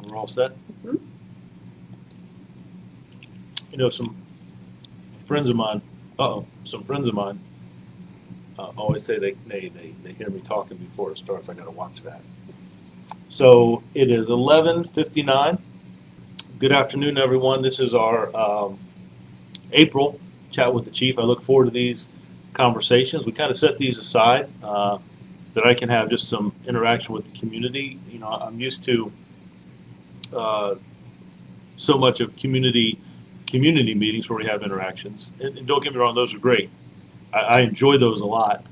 We're all set? Mhm. You know, some friends of mine, always say they hear me talking before it starts. I got to watch that. So it is 11:59. Good afternoon, everyone. This is our April chat with the chief. I look forward to these conversations. We kind of set these aside that I can have just some interaction with the community. You know, I'm used to so much of community meetings where we have interactions. And don't get me wrong, those are great. I enjoy those a lot.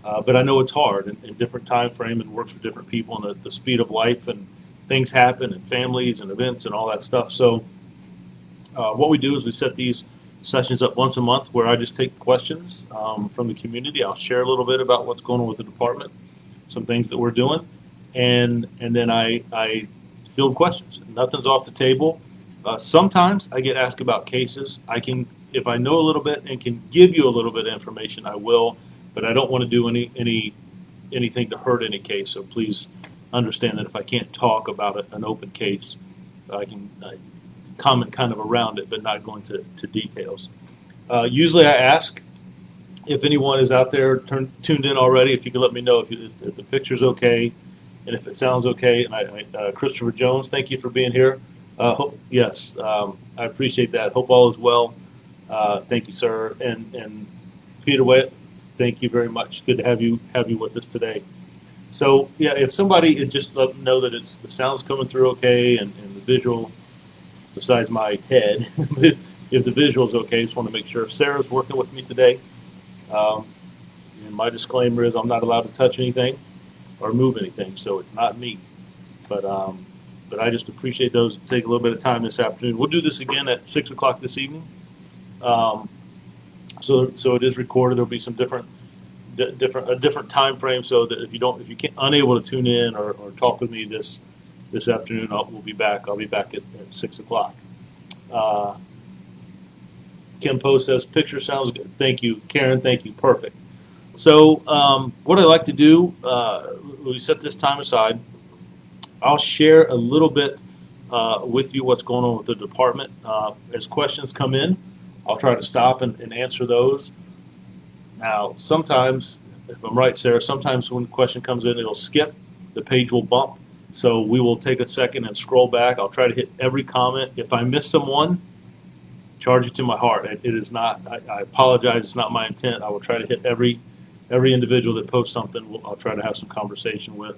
But I know it's hard in different time frame and works for different people and the speed of life and things happen and families and events and all that stuff. So what we do is we set these sessions up once a month where I just take questions from the community. I'll share a little bit about what's going on with the department, some things that we're doing, and then I field questions. Nothing's off the table. Sometimes I get asked about cases. If I know a little bit and can give you a little bit of information, I will, but I don't want to do anything to hurt any case. So please understand that if I can't talk about an open case, I can comment kind of around it, but not go into details. Usually I ask if anyone is out there tuned in already, if you can let me know if the picture's okay and if it sounds okay. And Christopher Jones, thank you for being here. Yes, I appreciate that. Hope all is well. Thank you, sir. And Peter Witt, thank you very much. Good to have you with us today. So yeah, if somebody just let me know that the sound's coming through okay and the visual, besides my head, if the visual's okay, just want to make sure. Sarah's working with me today. Um, and my disclaimer is I'm not allowed to touch anything or move anything, so it's not me. But I just appreciate those that take a little bit of time this afternoon. We'll do this again at 6 o'clock this evening. So it is recorded. There'll be some a different time frame, so that if you can't unable to tune in or talk with me this afternoon, we'll be back. I'll be back at 6 o'clock. Kim Poe says picture sounds good. Thank you, Karen. Thank you. Perfect. So what I like to do, we set this time aside. I'll share a little bit with you what's going on with the department. As questions come in, I'll try to stop and answer those. Now, sometimes, if I'm right, Sarah, sometimes when a question comes in, it'll skip. The page will bump. So we will take a second and scroll back. I'll try to hit every comment. If I miss someone, charge it to my heart. It is not, I apologize, it's not my intent. I will try to hit every individual that posts something. I'll try to have some conversation with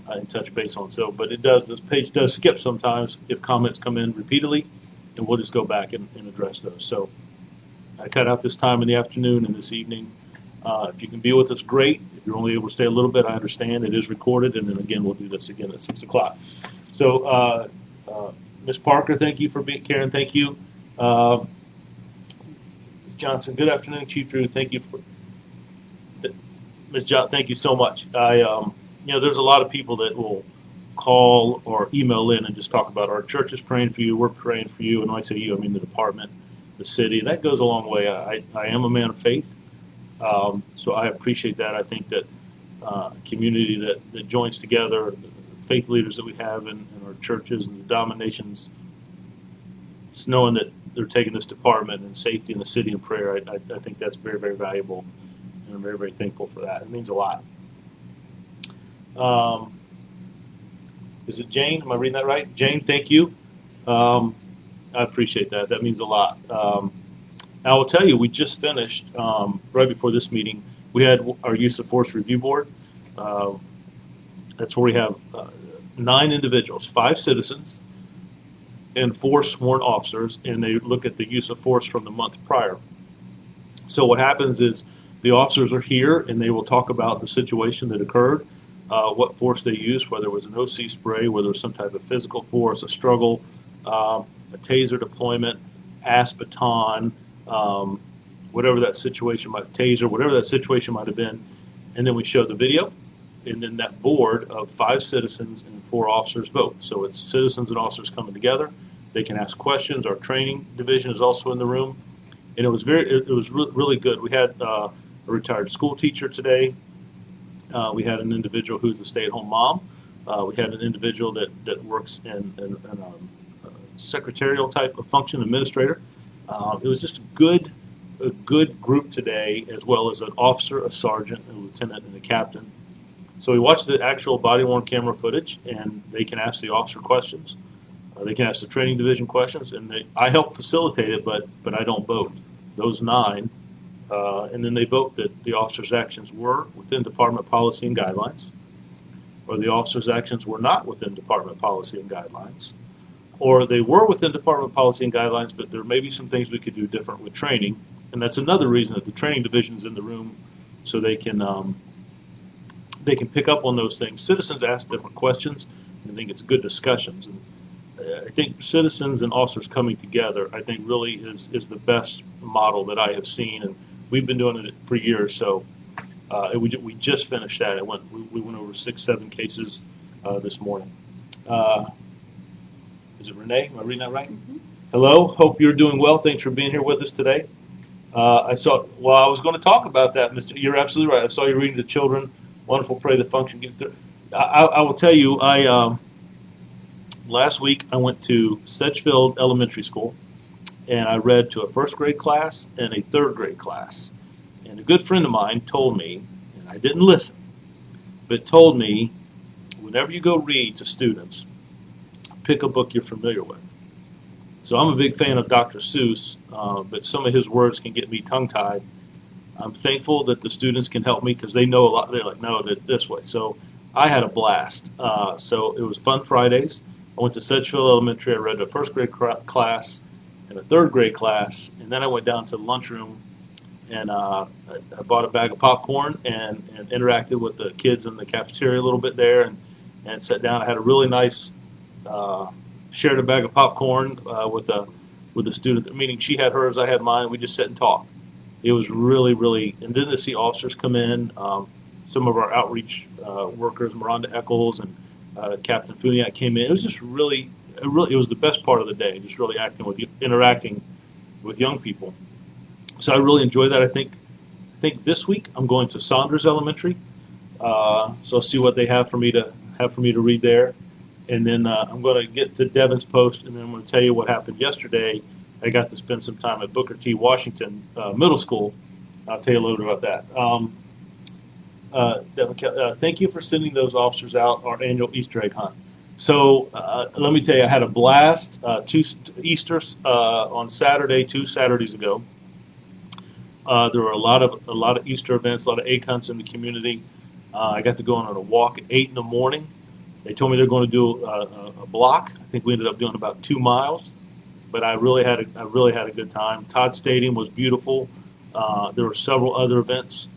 and touch base on. So, but this page does skip sometimes if comments come in repeatedly, and we'll just go back and address those. So I cut out this time in the afternoon and this evening. If you can be with us, great. If you're only able to stay a little bit, I understand. It is recorded, and then again, we'll do this again at 6 o'clock. So, Ms. Parker, thank you for being. Karen, thank you. Johnson, good afternoon. Chief Drew, thank you for. Ms. John, thank you so much. There's a lot of people that will call or email in and just talk about our church is praying for you. We're praying for you, and when I say you, I mean the department, the city. That goes a long way. I am a man of faith. So I appreciate that. I think that community that joins together, the faith leaders that we have in our churches and the denominations, just knowing that they're taking this department and safety in the city in prayer, I think that's very, very valuable, and I'm very, very thankful for that. It means a lot. Is it Jane? Am I reading that right? Jane, thank you. I appreciate that. That means a lot. Now, I will tell you, we just finished, right before this meeting, we had our use of force review board. That's where we have 9 individuals, 5 citizens, and 4 sworn officers, and they look at the use of force from the month prior. So what happens is the officers are here, and they will talk about the situation that occurred, what force they used, whether it was an OC spray, whether it was some type of physical force, a struggle, a taser deployment, pass baton, whatever that situation might have been, and then we show the video, and then that board of 5 citizens and 4 officers vote. So it's citizens and officers coming together. They can ask questions. Our training division is also in the room, and it was really good. We had a retired school teacher today. We had an individual who's a stay-at-home mom. We had an individual that works in a secretarial type of function, administrator. It was just a good group today, as well as an officer, a sergeant, a lieutenant, and a captain. So we watched the actual body-worn camera footage, and they can ask the officer questions. They can ask the training division questions, and I help facilitate it, but I don't vote. Those 9, and then they vote that the officer's actions were within department policy and guidelines, or the officer's actions were not within department policy and guidelines, or they were within department policy and guidelines, but there may be some things we could do different with training, and that's another reason that the training division is in the room, so they can pick up on those things. Citizens ask different questions, and I think it's good discussions. And I think citizens and officers coming together, I think, really is the best model that I have seen, and we've been doing it for years. So we just finished that. We went over 6-7 cases this morning. Is it Renee? Am I reading that right? Mm-hmm. Hello. Hope you're doing well. Thanks for being here with us today. I was going to talk about that, Mr. You're absolutely right. I saw you reading to children. Wonderful. Pray the function get through. I will tell you, last week I went to Sedgefield Elementary School, and I read to a first grade class and a third grade class. And a good friend of mine told me, and I didn't listen, but told me, whenever you go read to students, pick a book you're familiar with. So I'm a big fan of Dr. Seuss, but some of his words can get me tongue-tied. I'm thankful that the students can help me because they know a lot. They're like, no, it's this way. So I had a blast. So it was Fun Fridays. I went to Sedgefield Elementary. I read a first grade class and a third grade class, and then I went down to the lunchroom and I bought a bag of popcorn and interacted with the kids in the cafeteria a little bit there and sat down. I had a really nice shared a bag of popcorn with a student, meaning she had hers, I had mine. We just sat and talked. It was really, really, and then to see officers come in, some of our outreach workers, Miranda Eccles and Captain Funiak came in. It was just really, it was the best part of the day, just really interacting with young people. So I really enjoyed that. I think this week I'm going to Saunders Elementary, so I'll see what they have for me to read there. And then I'm going to get to Devon's Post, and then I'm going to tell you what happened yesterday. I got to spend some time at Booker T. Washington Middle School. I'll tell you a little bit about that. Devin, thank you for sending those officers out our annual Easter egg hunt. So let me tell you, I had a blast. 2 Easters on Saturday, 2 Saturdays ago. There were a lot of Easter events, a lot of egg hunts in the community. I got to go on a walk at 8 in the morning. They told me they're going to do a block. I think we ended up doing about 2 miles, but I really had a good time. Todd Stadium was beautiful. There were several other events.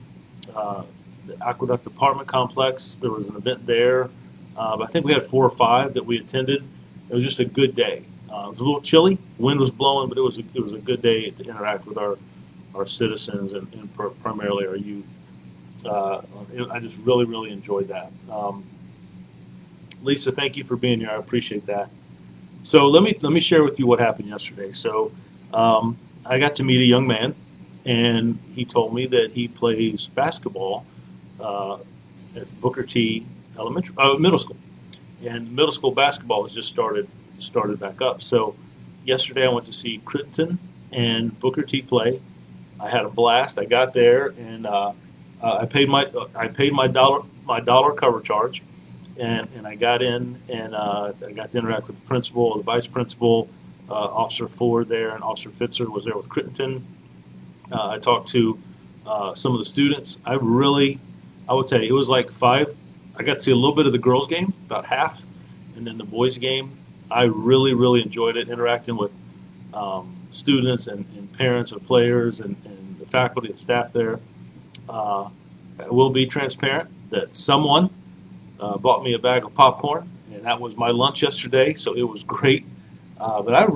The Aqueduct Apartment Complex, there was an event there. But I think we had 4 or 5 that we attended. It was just a good day. It was a little chilly. Wind was blowing, but it was a good day to interact with our citizens and primarily our youth. I just really, really enjoyed that. Lisa, thank you for being here. I appreciate that. So let me share with you what happened yesterday. So I got to meet a young man, and he told me that he plays basketball at Booker T. Middle School, and middle school basketball has just started back up. So yesterday I went to see Crittenden and Booker T. play. I had a blast. I got there and I paid my dollar cover charge. And I got in, and I got to interact with the principal, the vice principal, Officer Ford there, and Officer Fitzer was there with Crittenden. I talked to some of the students. I would tell you, it was like 5. I got to see a little bit of the girls' game, about half, and then the boys' game. I really, really enjoyed it, interacting with students and parents of players and the faculty and staff there. I will be transparent that someone bought me a bag of popcorn, and that was my lunch yesterday, so it was great. But I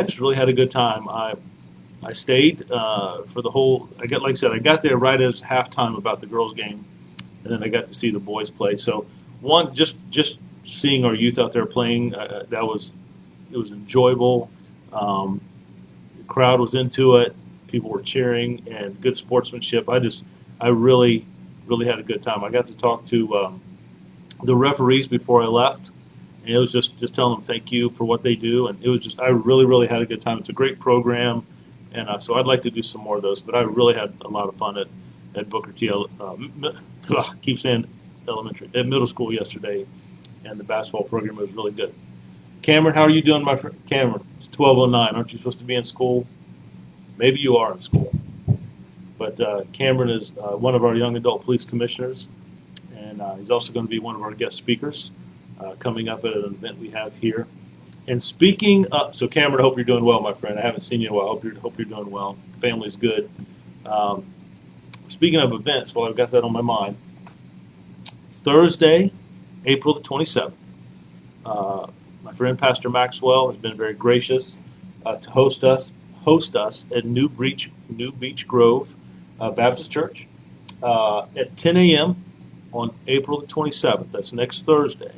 just really had a good time. I stayed for the whole. Like I said, I got there right as halftime about the girls' game, and then I got to see the boys play. So just seeing our youth out there playing, it was enjoyable. The crowd was into it. People were cheering and good sportsmanship. I really, really had a good time. I got to talk to the referees before I left, and it was just telling them thank you for what they do, and it was just I really had a good time. It's a great program, and so I'd like to do some more of those. But I really had a lot of fun at Booker T. Keep saying elementary at middle school yesterday, and the basketball program was really good. Cameron, how are you doing, my friend? Cameron, it's 12:09. Aren't you supposed to be in school? Maybe you are in school. But Cameron is one of our young adult police commissioners, and he's also going to be one of our guest speakers coming up at an event we have here. And speaking of, so Cameron, I hope you're doing well, my friend. I haven't seen you in a while. I hope you're doing well. Family's good. Speaking of events, well, I've got that on my mind. Thursday, April the 27th, my friend Pastor Maxwell has been very gracious to host us at New Beach Grove Baptist Church at 10 a.m. on April the 27th. That's next Thursday.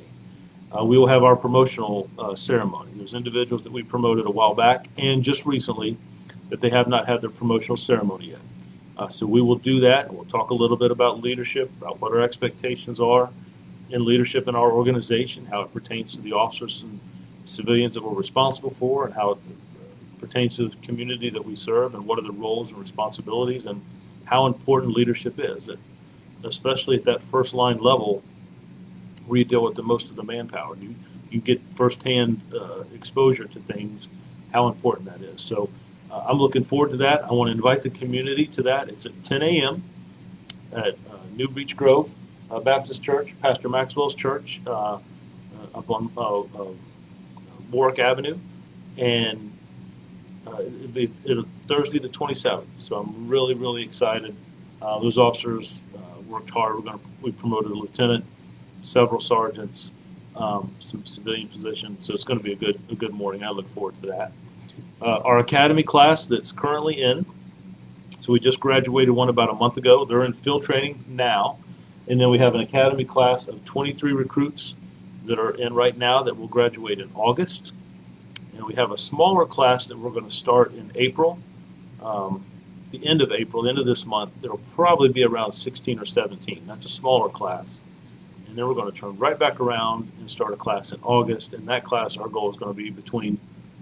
We will have our promotional ceremony. There's individuals that we promoted a while back and just recently that they have not had their promotional ceremony yet. So we will do that. We'll talk a little bit about leadership, about what our expectations are in leadership in our organization, how it pertains to the officers and civilians that we're responsible for, and how it pertains to the community that we serve, and what are the roles and responsibilities, and how important leadership is, especially at that first line level where you deal with the most of the manpower. You get firsthand exposure to things, how important that is. So I'm looking forward to that. I want to invite the community to that. It's at 10 a.m. at New Beach Grove Baptist Church, Pastor Maxwell's church, up on Warwick Avenue, and it'll Thursday the 27th. So I'm really excited. Those officers worked hard. We promoted a lieutenant, several sergeants, some civilian positions. So it's going to be a good morning. I look forward to that. Our academy class that's currently in. So we just graduated one about a month ago. They're in field training now. And then we have an academy class of 23 recruits that are in right now that will graduate in August. And we have a smaller class that we're going to start in April, the end of April, the end of this month. It'll probably be around 16 or 17. That's a smaller class. And then we're going to turn right back around and start a class in August. And that class, our goal is going to be between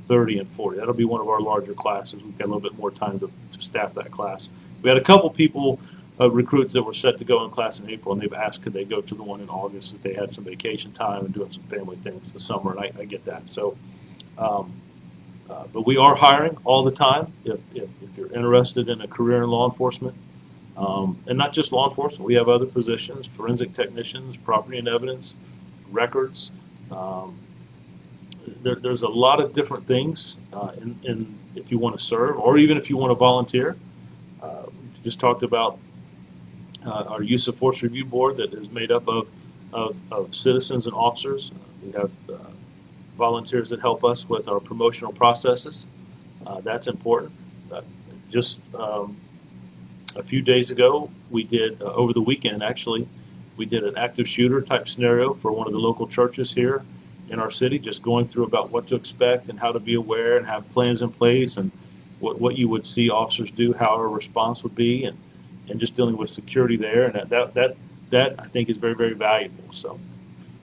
30 and 40. That'll be one of our larger classes. We've got a little bit more time to staff that class. We had a couple people, recruits that were set to go in class in April, and they've asked could they go to the one in August if they had some vacation time and doing some family things this summer, and I get that. So, but we are hiring all the time. If you're interested in a career in law enforcement, and not just law enforcement, we have other positions: forensic technicians, property and evidence, records. There's a lot of different things in if you want to serve, or even if you want to volunteer. We just talked about our use of force review board that is made up of citizens and officers. We have volunteers that help us with our promotional processes. That's important. Just a few days ago, we did, over the weekend actually, we did an active shooter type scenario for one of the local churches here in our city, just going through about what to expect and how to be aware and have plans in place and what you would see officers do, how our response would be, and just dealing with security there. And that I think is very valuable. So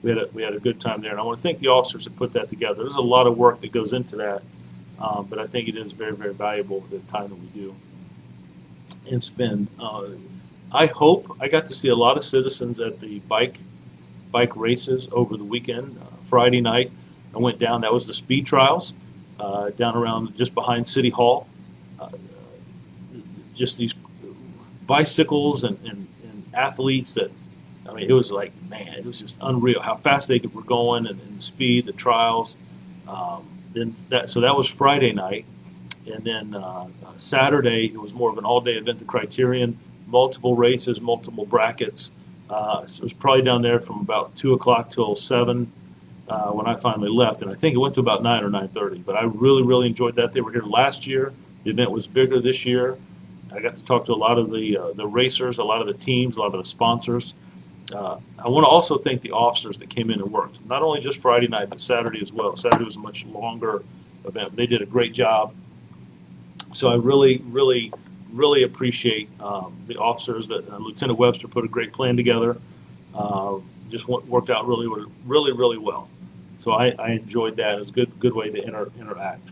we had a good time there, and I want to thank the officers that put that together. There's a lot of work that goes into that, but I think it is very valuable the time that we do and spend. I hope I got to see a lot of citizens at the bike races over the weekend. Friday night, I went down. That was the speed trials down around just behind City Hall. Just these bicycles and athletes that, I mean, it was like, man, it was just unreal how fast they were going and the speed, the trials. So that was Friday night. And then Saturday, it was more of an all-day event, the Criterion, multiple races, multiple brackets. So it was probably down there from about 2 o'clock till 7 when I finally left. And I think it went to about 9 or 9:30. But I really enjoyed that. They were here last year. The event was bigger this year. I got to talk to a lot of the racers, a lot of the teams, a lot of the sponsors. I want to also thank the officers that came in and worked, not only just Friday night, but Saturday as well. Saturday was a much longer event. They did a great job. So I really appreciate the officers that Lieutenant Webster put a great plan together. just worked out really well. So I enjoyed that. It was a good way to interact.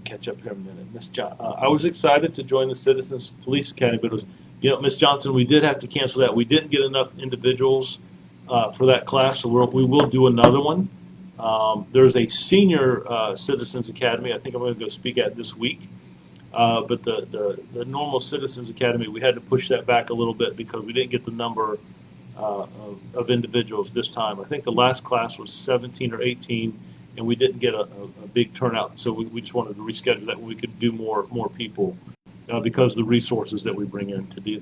Catch up here a minute. Miss I was excited to join the Citizens Police Academy, but it was, Miss Johnson, we did have to cancel that. We didn't get enough individuals for that class, so we will do another one. There's a senior Citizens Academy I think I'm going to go speak at this week. But the normal Citizens Academy, we had to push that back a little bit because we didn't get the number of individuals this time. I think the last class was 17 or 18, and we didn't get a big turnout. So we just wanted to reschedule that when we could do more people because of the resources that we bring in to do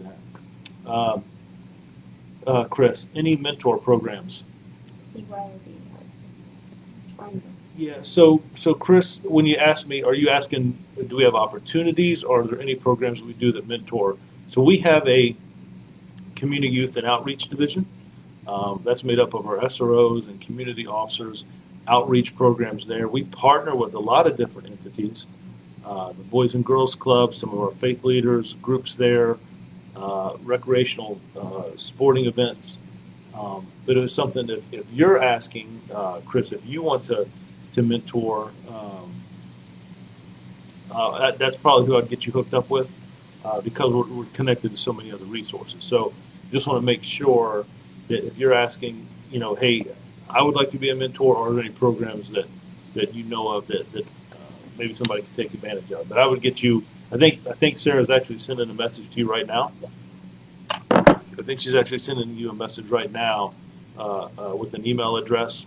that. Chris, any mentor programs? Yeah, so Chris, when you ask me, are you asking, do we have opportunities, or are there any programs we do that mentor? So we have a community youth and outreach division. That's made up of our SROs and community officers, outreach programs there. We partner with a lot of different entities, the Boys and Girls Club, some of our faith leaders, groups there, recreational sporting events. But it was something that if you're asking, Chris, if you want to mentor, that's probably who I'd get you hooked up with because we're connected to so many other resources. So just want to make sure that if you're asking, hey, I would like to be a mentor, or are there any programs that you know of that maybe somebody could take advantage of? But I would get you, I think Sarah's actually sending a message to you right now. I think she's actually sending you a message right now with an email address.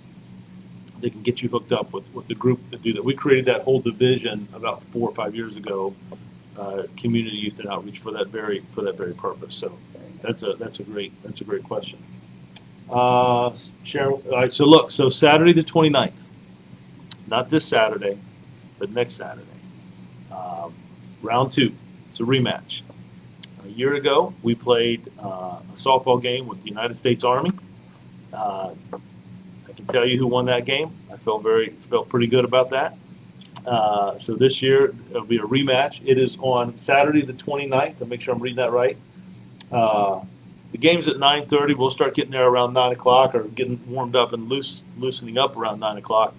They can get you hooked up with the group that do that. We created that whole division about 4 or 5 years ago, community youth and outreach for that very purpose. So that's a great question. Sharon, all right. So Saturday the 29th, not this Saturday, but next Saturday, round 2. It's a rematch. A year ago, we played a softball game with the United States Army. I can tell you who won that game. I felt pretty good about that. So this year, it'll be a rematch. It is on Saturday the 29th. I'll make sure I'm reading that right. The game's at 9:30. We'll start getting there around 9 o'clock, or getting warmed up and loosening up around 9 o'clock.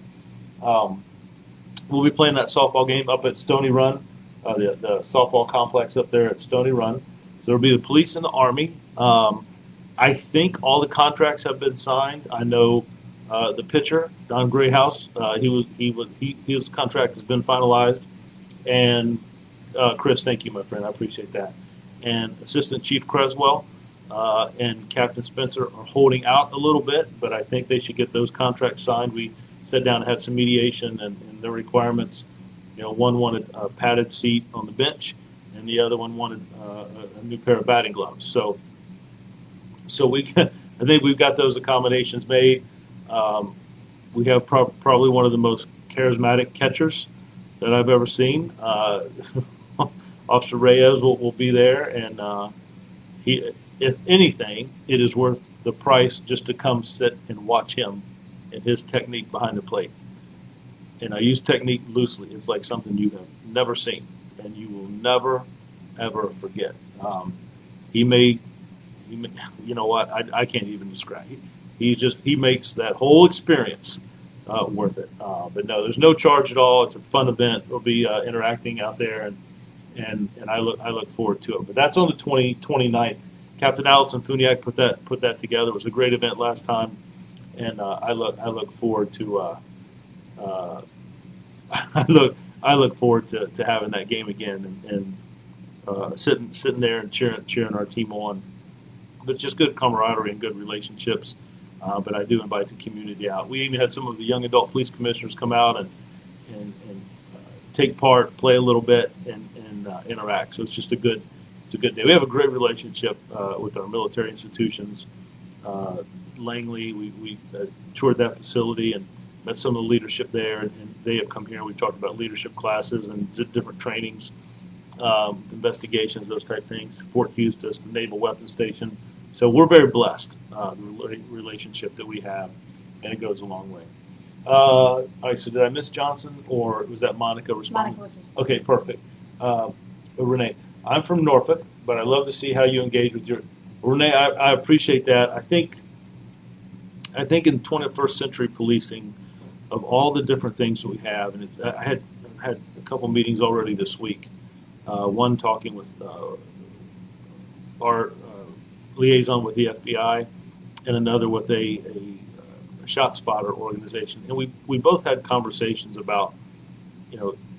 We'll be playing that softball game up at Stony Run, the softball complex up there at Stony Run. So it'll be the police and the Army. I think all the contracts have been signed. I know the pitcher, Don Grayhouse, his contract has been finalized. And Chris, thank you, my friend. I appreciate that. And Assistant Chief Creswell and Captain Spencer are holding out a little bit, but I think they should get those contracts signed. We sat down and had some mediation and their requirements. One wanted a padded seat on the bench, and the other one wanted a new pair of batting gloves. So I think we've got those accommodations made. We have probably one of the most charismatic catchers that I've ever seen. Officer Reyes will be there, and he, if anything, it is worth the price just to come sit and watch him and his technique behind the plate. And I use technique loosely. It's like something you have never seen, and you will never, ever forget. He may, you know what? I can't even describe. He makes that whole experience worth it. But no, there's no charge at all. It's a fun event. We'll be interacting out there, and I look forward to it. But that's on the 29th. Captain Allison Funiak put that together. It was a great event last time, and I look forward to I look forward to having that game again and sitting there and cheering our team on. But just good camaraderie and good relationships. But I do invite the community out. We even had some of the young adult police commissioners come out and take part, play a little bit, and interact. So it's just a good day. We have a great relationship with our military institutions. Langley, we toured that facility and met some of the leadership there, and they have come here. We've talked about leadership classes and different trainings, investigations, those type things. Fort Eustis, the Naval Weapons Station. So we're very blessed, the relationship that we have, and it goes a long way. All right, so did I miss Johnson, or was that Monica responding? Monica was responding. Okay, perfect. Renee, I'm from Norfolk, but I love to see how you engage with your Renee, I appreciate that. I think in 21st century policing, of all the different things that we have, and I had a couple meetings already this week. One talking with our liaison with the FBI, and another with a shot spotter organization. And we both had conversations about,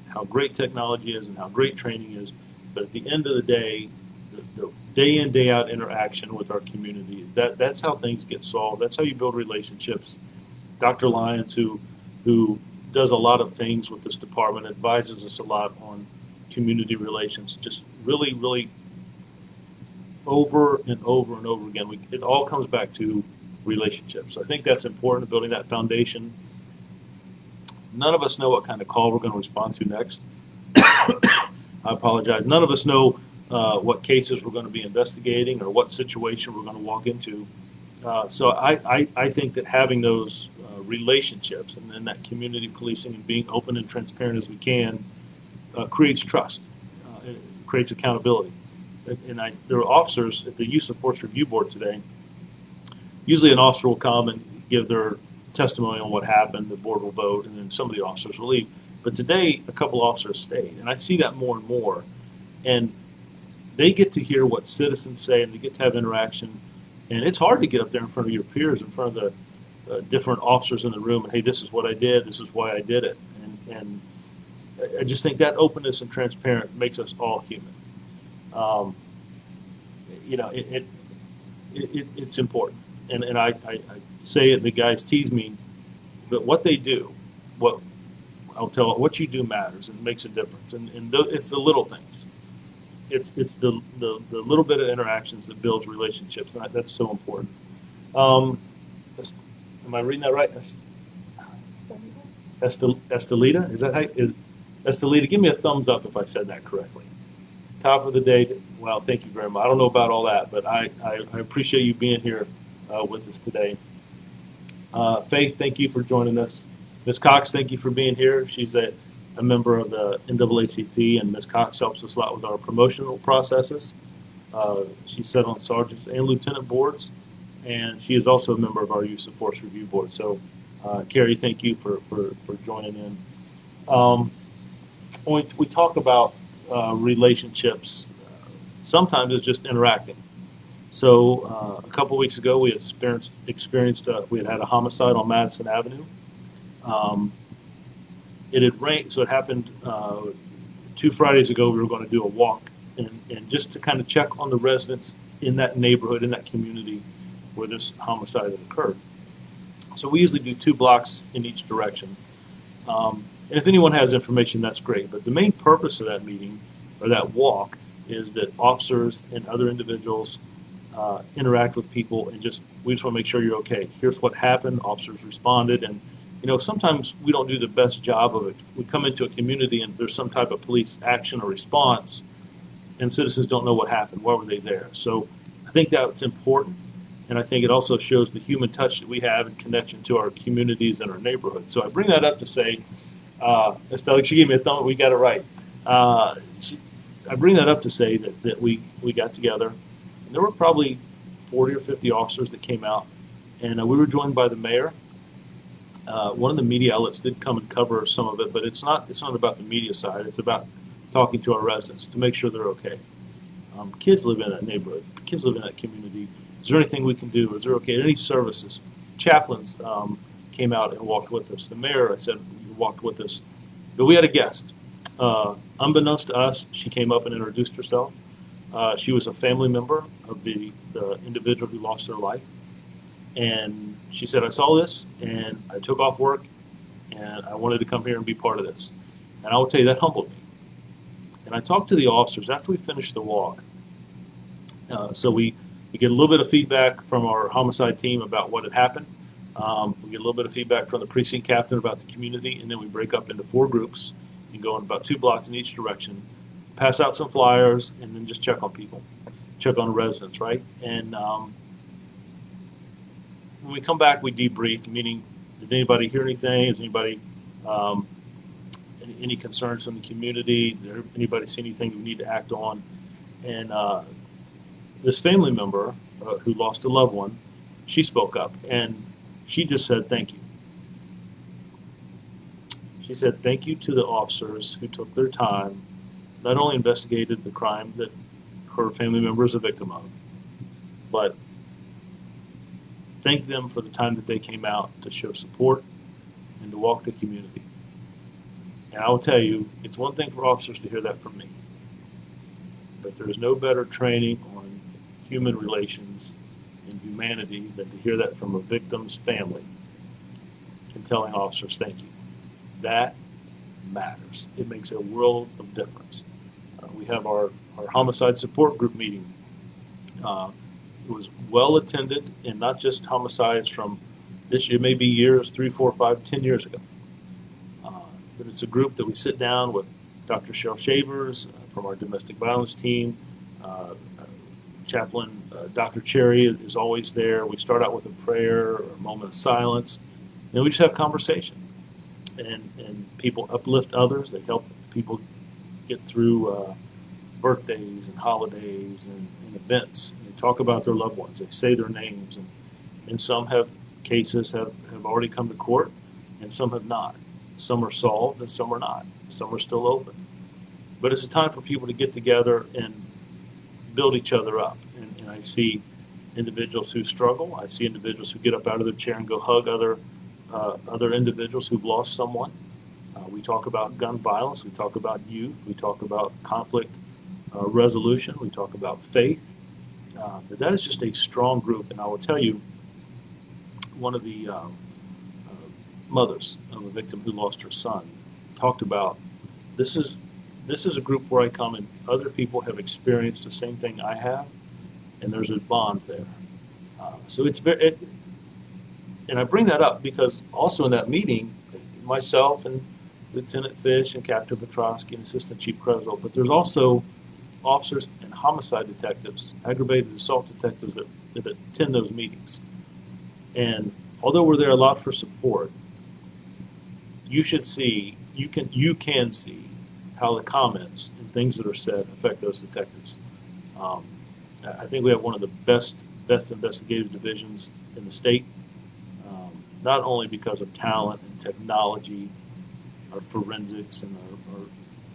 how great technology is and how great training is. But at the end of the day, the day in, day out interaction with our community, that's how things get solved. That's how you build relationships. Dr. Lyons, who does a lot of things with this department, advises us a lot on community relations, just really, really over and over and over again. It all comes back to relationships. I think that's important, building that foundation. None of us know what kind of call we're going to respond to next. I apologize. None of us know what cases we're going to be investigating or what situation we're going to walk into. So I think that having those relationships and then that community policing and being open and transparent as we can creates trust. It creates accountability. And there are officers at the Use of Force Review Board today. Usually an officer will come and give their testimony on what happened, the board will vote, and then some of the officers will leave. But today, a couple officers stayed, and I see that more and more. And they get to hear what citizens say, and they get to have interaction. And it's hard to get up there in front of your peers, in front of the different officers in the room, and hey, this is what I did, this is why I did it. And I just think that openness and transparent makes us all human. It's important. And I say it, the guys tease me, but what they do, what you do matters and makes a difference. And it's the little things. It's the little bit of interactions that builds relationships, and that's so important. Am I reading that right? Estelita? Is that how? Estelita? Give me a thumbs up if I said that correctly. Top of the day. Well, thank you very much. I don't know about all that, but I appreciate you being here with us today. Faith, thank you for joining us. Ms. Cox, thank you for being here. She's a member of the NAACP, and Ms. Cox helps us a lot with our promotional processes. She's sat on sergeants and lieutenant boards, and she is also a member of our Use of Force Review Board. So, Carrie, thank you for joining in. We talk about relationships. Sometimes it's just interacting. So a couple weeks ago, we experienced we had a homicide on Madison Avenue. It had rained, so it happened 2 Fridays ago. We were going to do a walk, and just to kind of check on the residents in that neighborhood, in that community where this homicide had occurred. So we usually do 2 blocks in each direction. And if anyone has information, that's great. But the main purpose of that meeting or that walk is that officers and other individuals interact with people, and we just want to make sure you're okay. Here's what happened. Officers responded, and sometimes we don't do the best job of it. We come into a community and there's some type of police action or response, and citizens don't know what happened. Why were they there? So I think that's important, and I think it also shows the human touch that we have in connection to our communities and our neighborhoods. So I bring that up to say, Estelle, she gave me a thumb. We got it right. I bring that up to say that we got together, and there were probably 40 or 50 officers that came out, and we were joined by the mayor. One of the media outlets did come and cover some of it, but it's not about the media side. It's about talking to our residents to make sure they're okay. Kids live in that neighborhood. Kids live in that community. Is there anything we can do? Is there okay? Any services? Chaplains came out and walked with us. The mayor, I said, walked with us. But we had a guest. Unbeknownst to us, she came up and introduced herself. She was a family member of the individual who lost their life. And she said, I saw this, and I took off work, and I wanted to come here and be part of this. And I will tell you, that humbled me. And I talked to the officers after we finished the walk. So we get a little bit of feedback from our homicide team about what had happened. We get a little bit of feedback from the precinct captain about the community, and then we break up into 4 groups and go in about 2 blocks in each direction, pass out some flyers, and then just check on people, check on the residents, right? And when we come back, we debrief, meaning, did anybody hear anything? Is anybody, any concerns from the community? Did anybody see anything we need to act on? And this family member who lost a loved one, she spoke up, and she just said thank you. She said thank you to the officers who took their time, not only investigated the crime that her family member is a victim of, but thank them for the time that they came out to show support and to walk the community. And I will tell you, it's one thing for officers to hear that from me, but there is no better training on human relations and humanity than to hear that from a victim's family and telling officers thank you. That matters. It makes a world of difference. We have our homicide support group meeting. It was well attended, and not just homicides from this year, maybe years, 3, 4, 5, 10 years ago. But it's a group that we sit down with Dr. Cheryl Shavers from our domestic violence team. Chaplain Dr. Cherry is always there. We start out with a prayer or a moment of silence, and we just have conversation. And people uplift others. They help people get through birthdays and holidays and events. And they talk about their loved ones. They say their names. And some cases have already come to court, and some have not. Some are solved, and some are not. Some are still open. But it's a time for people to get together and build each other up. And I see individuals who struggle. I see individuals who get up out of their chair and go hug other individuals who've lost someone. We talk about gun violence. We talk about youth. We talk about conflict resolution. We talk about faith. But that is just a strong group. And I will tell you, one of the mothers of a victim who lost her son talked about this is a group where I come and other people have experienced the same thing I have, and there's a bond there. So it's very, and I bring that up because also in that meeting, myself and Lieutenant Fish and Captain Petrosky and Assistant Chief Creswell, but there's also officers and homicide detectives, aggravated assault detectives that attend those meetings. And although we're there a lot for support, you can see how the comments and things that are said affect those detectives. I think we have one of the best investigative divisions in the state, not only because of talent and technology, our forensics and our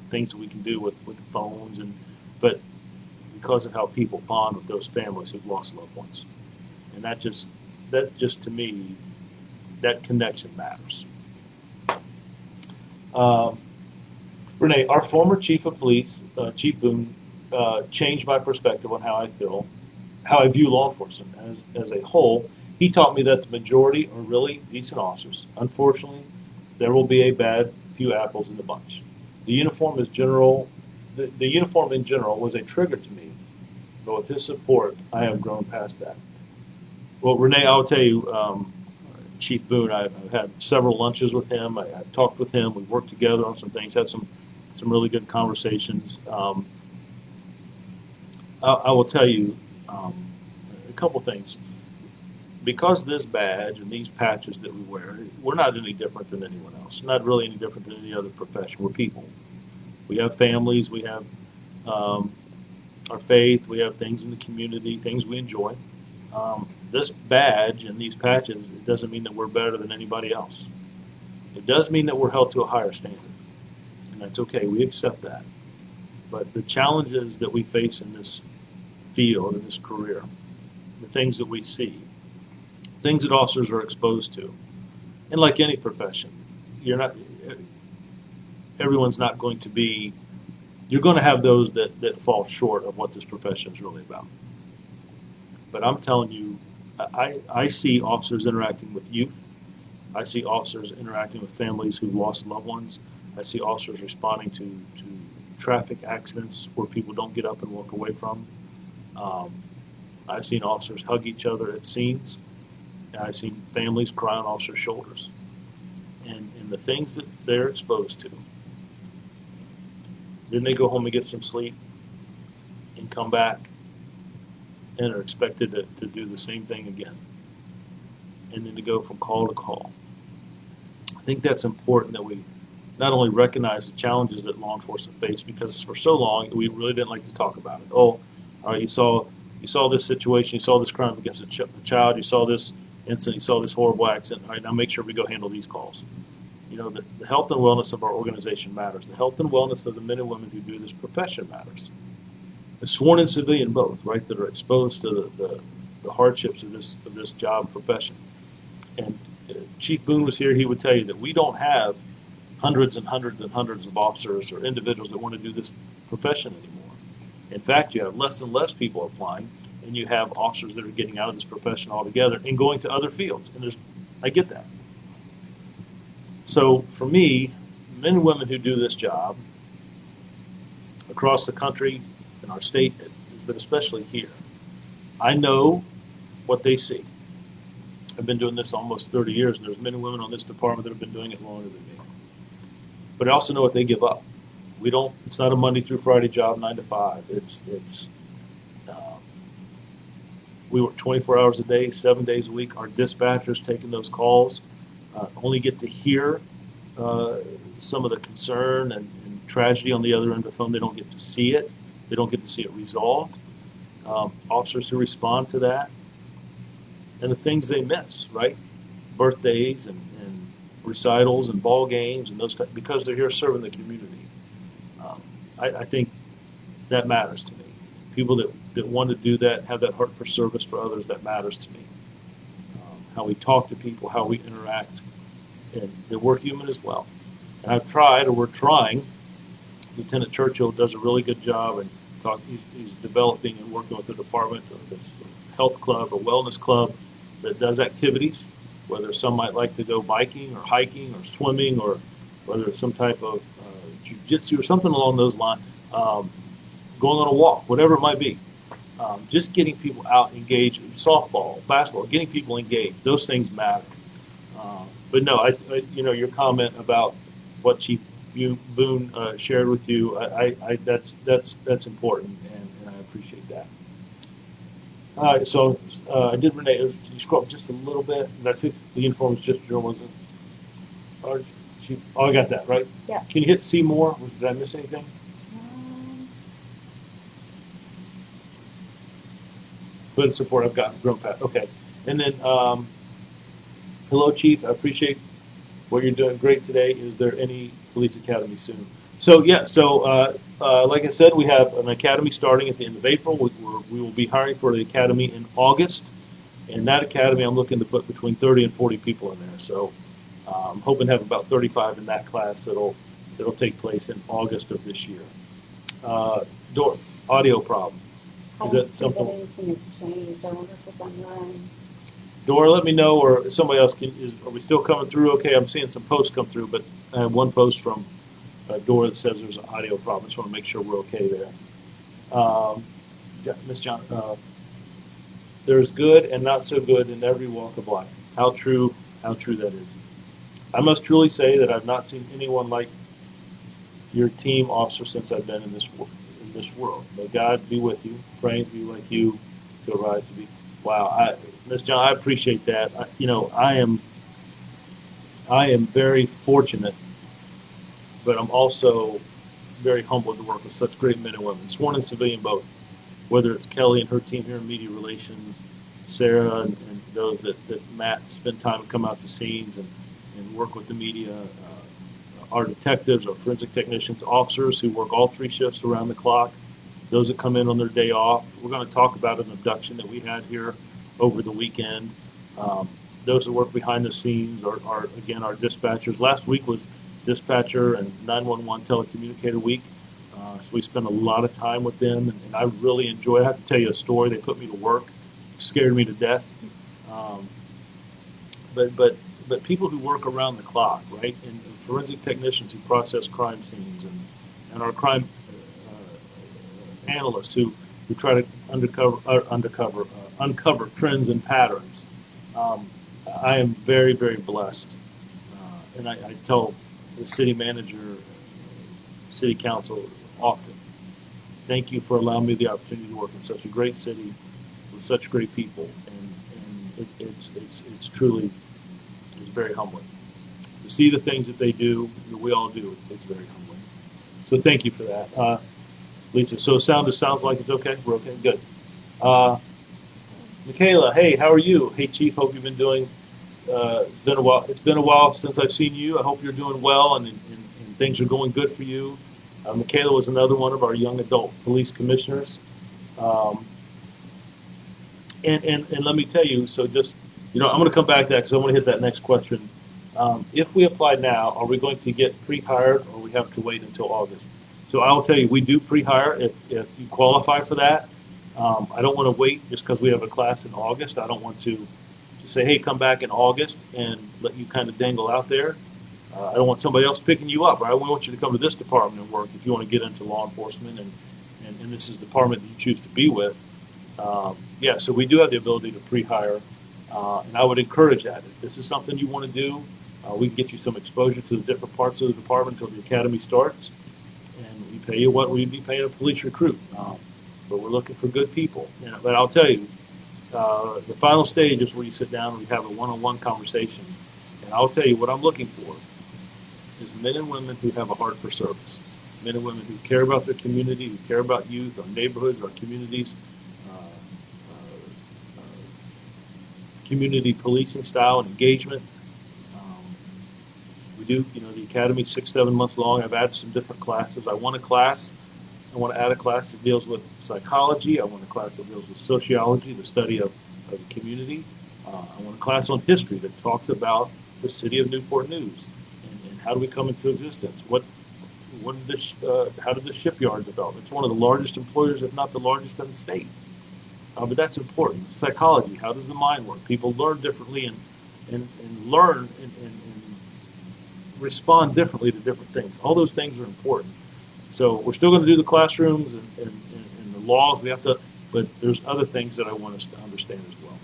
things that we can do with phones, but because of how people bond with those families who've lost loved ones. And that just to me, that connection matters. Renee, our former chief of police, Chief Boone, changed my perspective on how I view law enforcement as a whole. He taught me that the majority are really decent officers. Unfortunately, there will be a bad few apples in the bunch. The uniform in general was a trigger to me, but with his support, I have grown past that. Well, Renee, I'll tell you, Chief Boone, I've had several lunches with him. I've talked with him. We've worked together on some things, had some really good conversations. I will tell you a couple things. Because this badge and these patches that we wear, we're not any different than anyone else. Not really any different than any other profession. We're people. We have families. We have our faith. We have things in the community, things we enjoy. This badge and these patches, it doesn't mean that we're better than anybody else. It does mean that we're held to a higher standard. And that's okay. We accept that. But the challenges that we face in this field, in this career, the things that we see, things that officers are exposed to, and like any profession, everyone's not going to be, you're going to have those that fall short of what this profession is really about. But I'm telling you, I see officers interacting with youth. I see officers interacting with families who've lost loved ones. I see officers responding to traffic accidents where people don't get up and walk away from. I've seen officers hug each other at scenes. And I've seen families cry on officers' shoulders. And the things that they're exposed to, then they go home and get some sleep and come back and are expected to do the same thing again. And then to go from call to call. I think that's important that we not only recognize the challenges that law enforcement face, because for so long we really didn't like to talk about it. Oh, all right, you saw you saw this situation, you saw this crime against a child, you saw this incident, you saw this horrible accident. All right, now make sure we go handle these calls. You know, the health and wellness of our organization matters. The health and wellness of the men and women who do this profession matters. The sworn and civilian both, right, that are exposed to the hardships of this job profession. And Chief Boone was here, he would tell you that we don't have hundreds and hundreds and hundreds of officers or individuals that want to do this profession anymore. In fact, you have less and less people applying, and you have officers that are getting out of this profession altogether and going to other fields. And I get that. So for me, men and women who do this job across the country, in our state, but especially here, I know what they see. I've been doing this almost 30 years, and there's men and women on this department that have been doing it longer than me. But I also know what they give up. It's not a Monday through Friday job, 9 to 5. We work 24 hours a day, 7 days a week. Our dispatchers taking those calls only get to hear some of the concern and tragedy on the other end of the phone. They don't get to see it. They don't get to see it resolved. Officers who respond to that and the things they miss, right? Birthdays and recitals and ball games and those because they're here serving the community. I think that matters to me. People that want to do that, have that heart for service for others, that matters to me. How we talk to people, how we interact, and that we're human as well. And I've tried, or we're trying. Lieutenant Churchill does a really good job, and he's developing and working with the department of this health club or wellness club that does activities, whether some might like to go biking or hiking or swimming, or whether it's some type of jiu-jitsu or something along those lines, going on a walk, whatever it might be. Just getting people out engaged, softball, basketball, getting people engaged, those things matter. But no, I your comment about what Chief Boone shared with you, that's important, and I appreciate that. All right, so I did, Renee, can you scroll up just a little bit? And I think the uniform is just journalism. I got that, right? Yeah. Can you hit see more? Did I miss anything? Good support, I've got grown past. Okay. And then, hello, Chief. I appreciate what you're doing. Great today. Is there any police academy soon? So, yeah. So, like I said, we have an academy starting at the end of April. We will be hiring for the academy in August. And that academy, I'm looking to put between 30 and 40 people in there. So, I'm hoping to have about 35 in that class that'll take place in August of this year. Audio problem. Is that something? Anything has changed. I wonder if it's on your end. Dora, let me know, or somebody else are we still coming through okay? I'm seeing some posts come through, but I have one post from Dora that says there's an audio problem. Just want to make sure we're okay there. Ms. John, there's good and not so good in every walk of life. How true that is. I must truly say that I've not seen anyone like your team officer since I've been in this world. May God be with you. Praying for you like you to arrive to be. Wow, Ms. John, I appreciate that. I am very fortunate, but I'm also very humbled to work with such great men and women, sworn and civilian both. Whether it's Kelly and her team here in media relations, Sarah and those that Matt spend time and come out to scenes and work with the media, our detectives, our forensic technicians, officers who work all 3 shifts around the clock, those that come in on their day off. We're going to talk about an abduction that we had here over the weekend. Those that work behind the scenes are again, our dispatchers. Last week was dispatcher and 911 telecommunicator week. So we spent a lot of time with them, and I really enjoy it. I have to tell you a story. They put me to work, scared me to death. But people who work around the clock, right, and forensic technicians who process crime scenes, and our crime analysts who try to uncover trends and patterns. I am very, very blessed, and I tell the city manager, city council often, thank you for allowing me the opportunity to work in such a great city with such great people, and it's truly very humbling to see the things that they do, that we all do. It's very humbling. So thank you for that, Lisa. So sounds like it's okay. We're okay. Good. Michaela, hey, how are you? Hey, Chief, hope you've been doing. It's been a while. It's been a while since I've seen you. I hope you're doing well and things are going good for you. Michaela was another one of our young adult police commissioners. Um, and let me tell you, so just, I'm going to come back to that because I want to hit that next question. If we apply now, are we going to get pre-hired or we have to wait until August? So I will tell you, we do pre-hire if you qualify for that. I don't want to wait just because we have a class in August. I don't want to say, hey, come back in August and let you kind of dangle out there. I don't want somebody else picking you up, right? We want you to come to this department and work if you want to get into law enforcement and this is the department that you choose to be with. Yeah, so we do have the ability to pre-hire, and I would encourage that. If this is something you want to do, we can get you some exposure to the different parts of the department until the academy starts, and we pay you what we'd be paying a police recruit. But we're looking for good people. But I'll tell you, the final stage is where you sit down and we have a one-on-one conversation. And I'll tell you what I'm looking for is men and women who have a heart for service, men and women who care about their community, who care about youth, our neighborhoods, our communities, community policing style and engagement. We do, the academy's 6-7 months long. I've added some different classes. I want to add a class that deals with psychology. I want a class that deals with sociology, the study of the community. I want a class on history that talks about the city of Newport News and how do we come into existence. How did the shipyard develop? It's one of the largest employers, if not the largest in the state. But that's important. Psychology, how does the mind work? People learn differently and learn and respond differently to different things. All those things are important. So we're still going to do the classrooms and the laws. We have to, but there's other things that I want us to understand as well.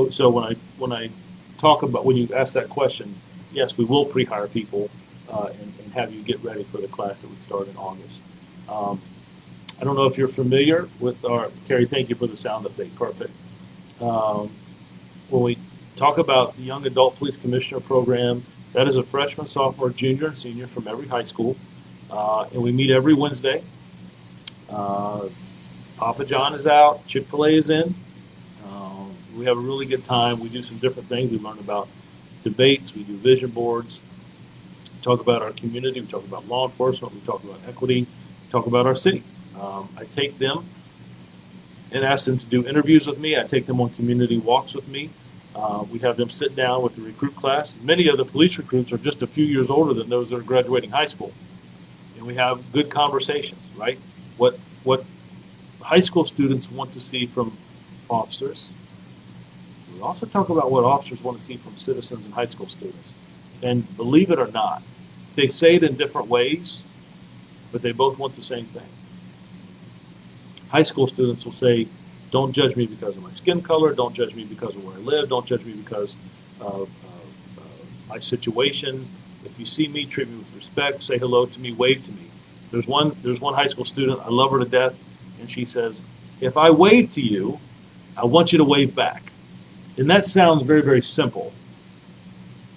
So when I talk about, when you ask that question, yes, we will pre-hire people and have you get ready for the class that would start in August. I don't know if you're familiar with Terry, thank you for the sound update, perfect. When we talk about the Young Adult Police Commissioner Program, that is a freshman, sophomore, junior, and senior from every high school. And we meet every Wednesday. Papa John is out, Chick-fil-A is in. We have a really good time. We do some different things. We learn about debates, we do vision boards, talk about our community, we talk about law enforcement, we talk about equity, we talk about our city. I take them and ask them to do interviews with me. I take them on community walks with me. We have them sit down with the recruit class. Many of the police recruits are just a few years older than those that are graduating high school. And we have good conversations, right? What high school students want to see from officers. We also talk about what officers want to see from citizens and high school students. And believe it or not, they say it in different ways, but they both want the same thing. High school students will say, don't judge me because of my skin color. Don't judge me because of where I live. Don't judge me because of my situation. If you see me, treat me with respect. Say hello to me. Wave to me. There's one high school student. I love her to death, and she says, "If I wave to you, I want you to wave back." And that sounds very, very simple,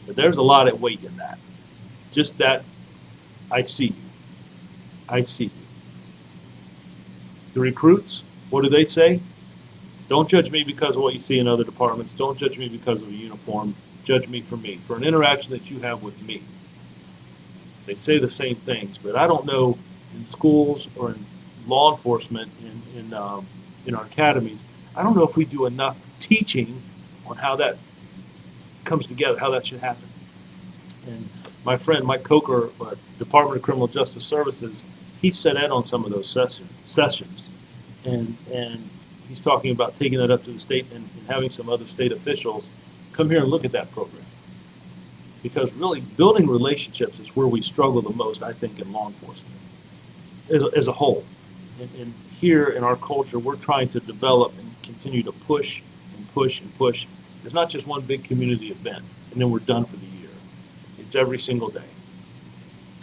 but there's a lot at weight in that. Just that, I see you. I see you. The recruits, what do they say? Don't judge me because of what you see in other departments. Don't judge me because of a uniform. Judge me for me, for an interaction that you have with me. They say the same things, but I don't know in schools or in law enforcement, in our academies, I don't know if we do enough teaching on how that comes together, how that should happen. And my friend Mike Coker, Department of Criminal Justice Services, he sat in on some of those sessions, and he's talking about taking that up to the state and having some other state officials come here and look at that program. Because really, building relationships is where we struggle the most, I think, in law enforcement as a whole. And here in our culture, we're trying to develop and continue to push and push and push. It's not just one big community event, and then we're done for the year. It's every single day.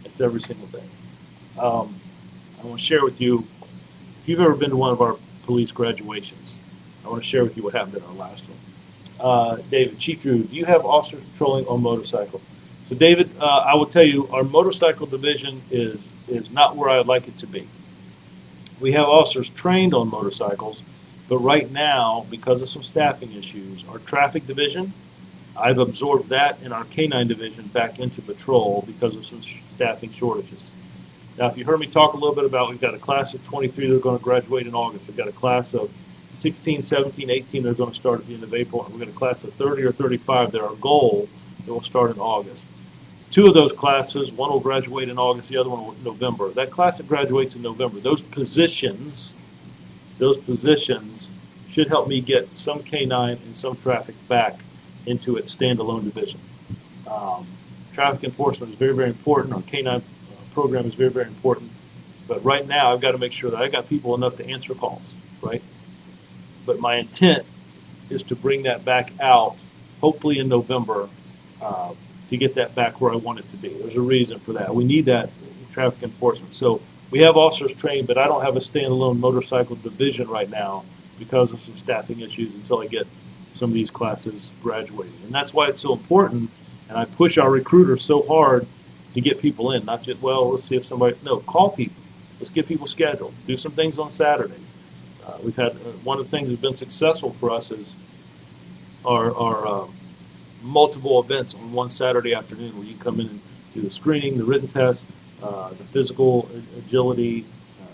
It's every single day. I want to share with you, if you've ever been to one of our police graduations, I want to share with you what happened at our last one. David, Chief Drew, do you have officers patrolling on motorcycle? So David, I will tell you, our motorcycle division is not where I'd like it to be. We have officers trained on motorcycles, but right now, because of some staffing issues, our traffic division, I've absorbed that in our K-9 division back into patrol because of some staffing shortages. Now, if you heard me talk a little bit about, we've got a class of 23 that are going to graduate in August. We've got a class of 16, 17, 18 that are going to start at the end of April. And we've got a class of 30 or 35 that our goal that will start in August. Two of those classes, one will graduate in August, the other one will in November. That class that graduates in November, those positions should help me get some K-9 and some traffic back into its standalone division. Traffic enforcement is very, very important. Our K-9 program is very, very important. But right now, I've got to make sure that I got people enough to answer calls, right? But my intent is to bring that back out, hopefully in November, to get that back where I want it to be. There's a reason for that. We need that traffic enforcement. So we have officers trained, but I don't have a standalone motorcycle division right now because of some staffing issues until I get some of these classes graduated. And that's why it's so important, and I push our recruiters so hard to get people in, not just, well, let's see if somebody, no, call people. Let's get people scheduled. Do some things on Saturdays. We've had, one of the things that's been successful for us is our multiple events on one Saturday afternoon where you come in and do the screening, the written test, the physical agility,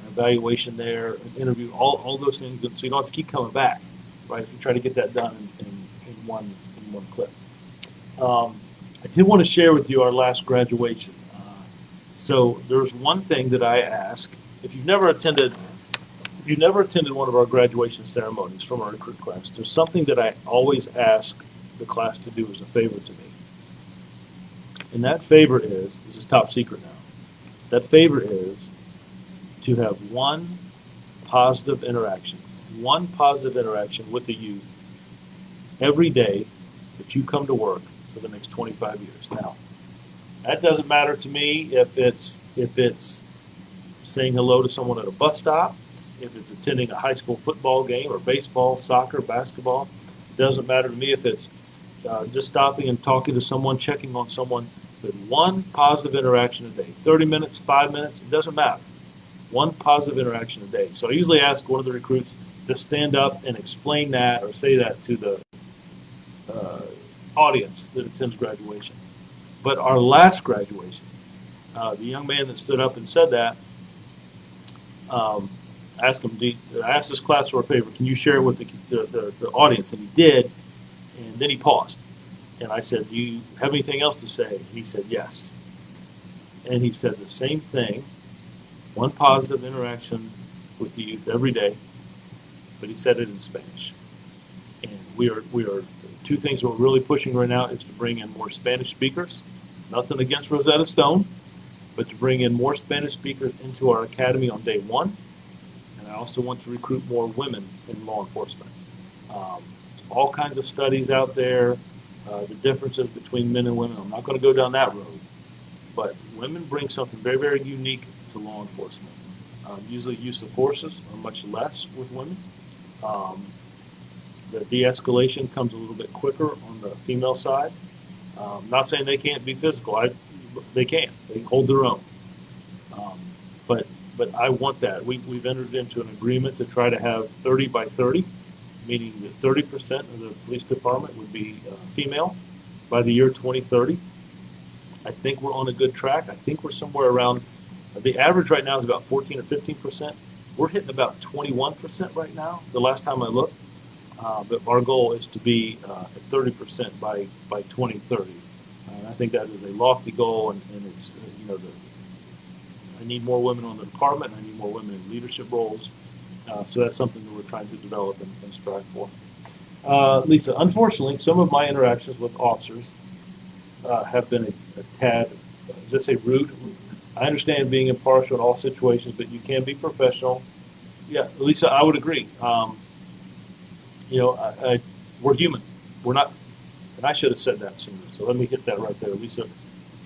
evaluation there, an interview, all those things. So you don't have to keep coming back, right? If you try to get that done in one clip. I did want to share with you our last graduation. So there's one thing that I ask. If you've never attended one of our graduation ceremonies from our recruit class, there's something that I always ask the class to do as a favor to me. And that favor is, this is top secret now, that favor is to have one positive interaction with the youth every day that you come to work for the next 25 years. Now, that doesn't matter to me if it's saying hello to someone at a bus stop, if it's attending a high school football game or baseball, soccer, basketball. It doesn't matter to me if it's just stopping and talking to someone, checking on someone. With one positive interaction a day, 30 minutes, 5 minutes, it doesn't matter. One positive interaction a day. So I usually ask one of the recruits to stand up and explain that or say that to the audience that attends graduation. But our last graduation, the young man that stood up and said that, I asked this class for a favor. Can you share it with the audience? And he did, and then he paused. And I said, do you have anything else to say? And he said, yes. And he said the same thing, one positive interaction with the youth every day, but he said it in Spanish. And we are two things we're really pushing right now is to bring in more Spanish speakers. Nothing against Rosetta Stone, but to bring in more Spanish speakers into our academy on day one. And I also want to recruit more women in law enforcement. It's all kinds of studies out there, the differences between men and women. I'm not going to go down that road, but women bring something very, very unique to law enforcement. Usually use of forces are much less with women. The de-escalation comes a little bit quicker on the female side. Not saying they can't be physical. They can. They hold their own. But I want that. We've entered into an agreement to try to have 30 by 30, meaning that 30% of the police department would be female by the year 2030. I think we're on a good track. I think we're somewhere around, the average right now is about 14 or 15%. We're hitting about 21% right now, the last time I looked. But our goal is to be at 30% by 2030. I think that is a lofty goal, and it's, I need more women on the department, and I need more women in leadership roles. So that's something that we're trying to develop and strive for. Lisa, unfortunately, some of my interactions with officers have been a tad, let's say, rude. I understand being impartial in all situations, but you can be professional. Yeah, Lisa, I would agree. We're human. We're not, and I should have said that sooner. So let me hit that right there, Lisa.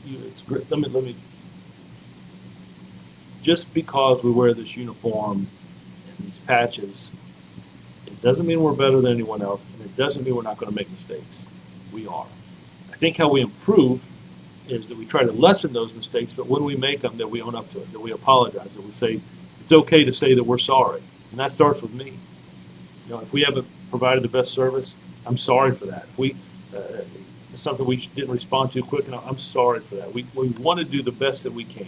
It's great. Let me. Just because we wear this uniform and these patches, it doesn't mean we're better than anyone else, and it doesn't mean we're not going to make mistakes. We are. I think how we improve is that we try to lessen those mistakes, but when we make them, that we own up to it, that we apologize, that we say, it's okay to say that we're sorry, and that starts with me. If we haven't provided the best service, I'm sorry for that. If we something we didn't respond to quick enough, I'm sorry for that. We want to do the best that we can.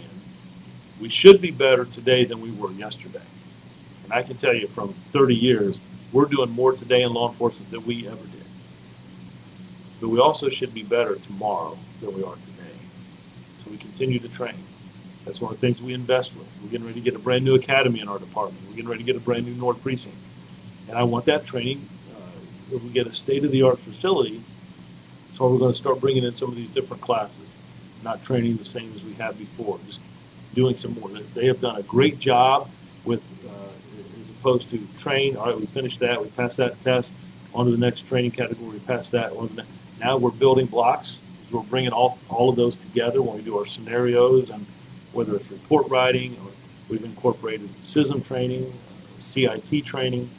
We should be better today than we were yesterday. And I can tell you from 30 years, we're doing more today in law enforcement than we ever did. But we also should be better tomorrow than we are today. So we continue to train. That's one of the things we invest with. We're getting ready to get a brand new academy in our department. We're getting ready to get a brand new North Precinct. And I want that training. If we get a state-of-the-art facility, that's why we're going to start bringing in some of these different classes, not training the same as we have before, just doing some more. They have done a great job with, as opposed to train. All right, we finished that. We passed that test. On to the next training category. We passed that. Now we're building blocks. So we're bringing all of those together when we do our scenarios, and whether it's report writing, or we've incorporated CISM training, CIT training,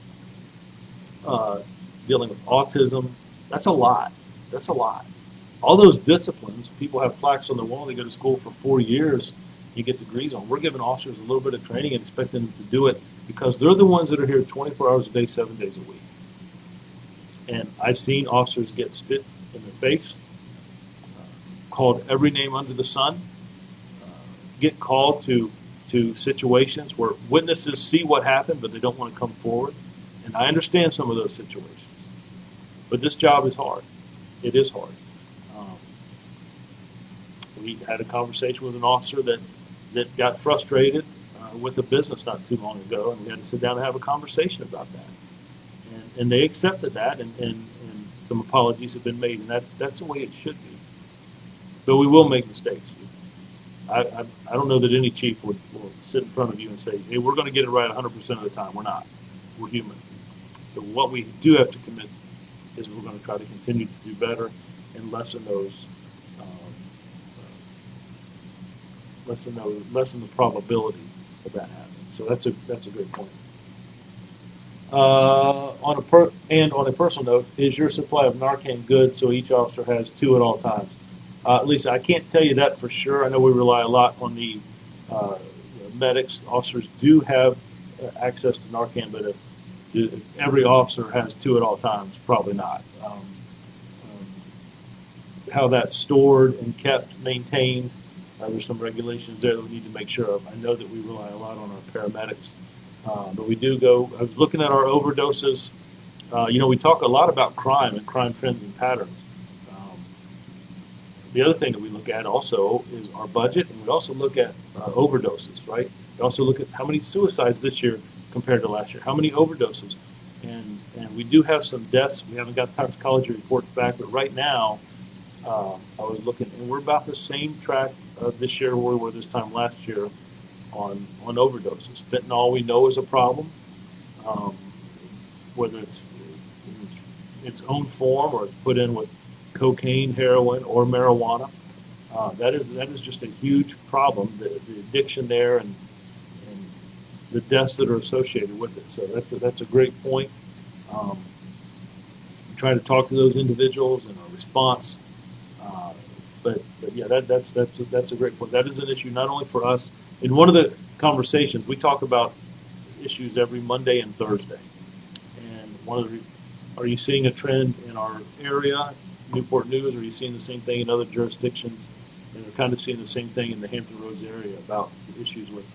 dealing with autism. That's a lot. That's a lot. All those disciplines, people have plaques on the wall. They go to school for 4 years. You get degrees on. We're giving officers a little bit of training and expecting them to do it because they're the ones that are here 24 hours a day, 7 days a week. And I've seen officers get spit in the face, called every name under the sun, get called to situations where witnesses see what happened, but they don't want to come forward. And I understand some of those situations. But this job is hard. It is hard. We had a conversation with an officer that got frustrated with a business not too long ago, and we had to sit down and have a conversation about that. And they accepted that, and some apologies have been made, and that's the way it should be. But we will make mistakes. I don't know that any chief will sit in front of you and say, hey, we're going to get it right 100% of the time. We're not. We're human. But what we do have to commit is we're going to try to continue to do better and lessen the probability of that happening. So that's a great point. On a personal note, is your supply of Narcan good so each officer has 2 at all times? Lisa, I can't tell you that for sure. I know we rely a lot on the medics. Officers do have access to Narcan, but if every officer has 2 at all times, probably not. How that's stored and kept, maintained, there's some regulations there that we need to make sure of. I know that we rely a lot on our paramedics, but we do go. I was looking at our overdoses. We talk a lot about crime and crime trends and patterns. The other thing that we look at also is our budget, and we also look at overdoses, right? We also look at how many suicides this year compared to last year, how many overdoses, and we do have some deaths. We haven't got toxicology reports back, but right now, I was looking, and we're about the same track this year where we were this time last year on overdoses. Fentanyl we know is a problem, whether it's in its own form or it's put in with cocaine, heroin, or marijuana. That is just a huge problem, the addiction there and the deaths that are associated with it. So that's a great point. Try to talk to those individuals and our response. But yeah, that's a great point. That is an issue not only for us. In one of the conversations, we talk about issues every Monday and Thursday. And are you seeing a trend in our area, Newport News? Are you seeing the same thing in other jurisdictions? And they're kind of seeing the same thing in the Hampton Roads area about issues with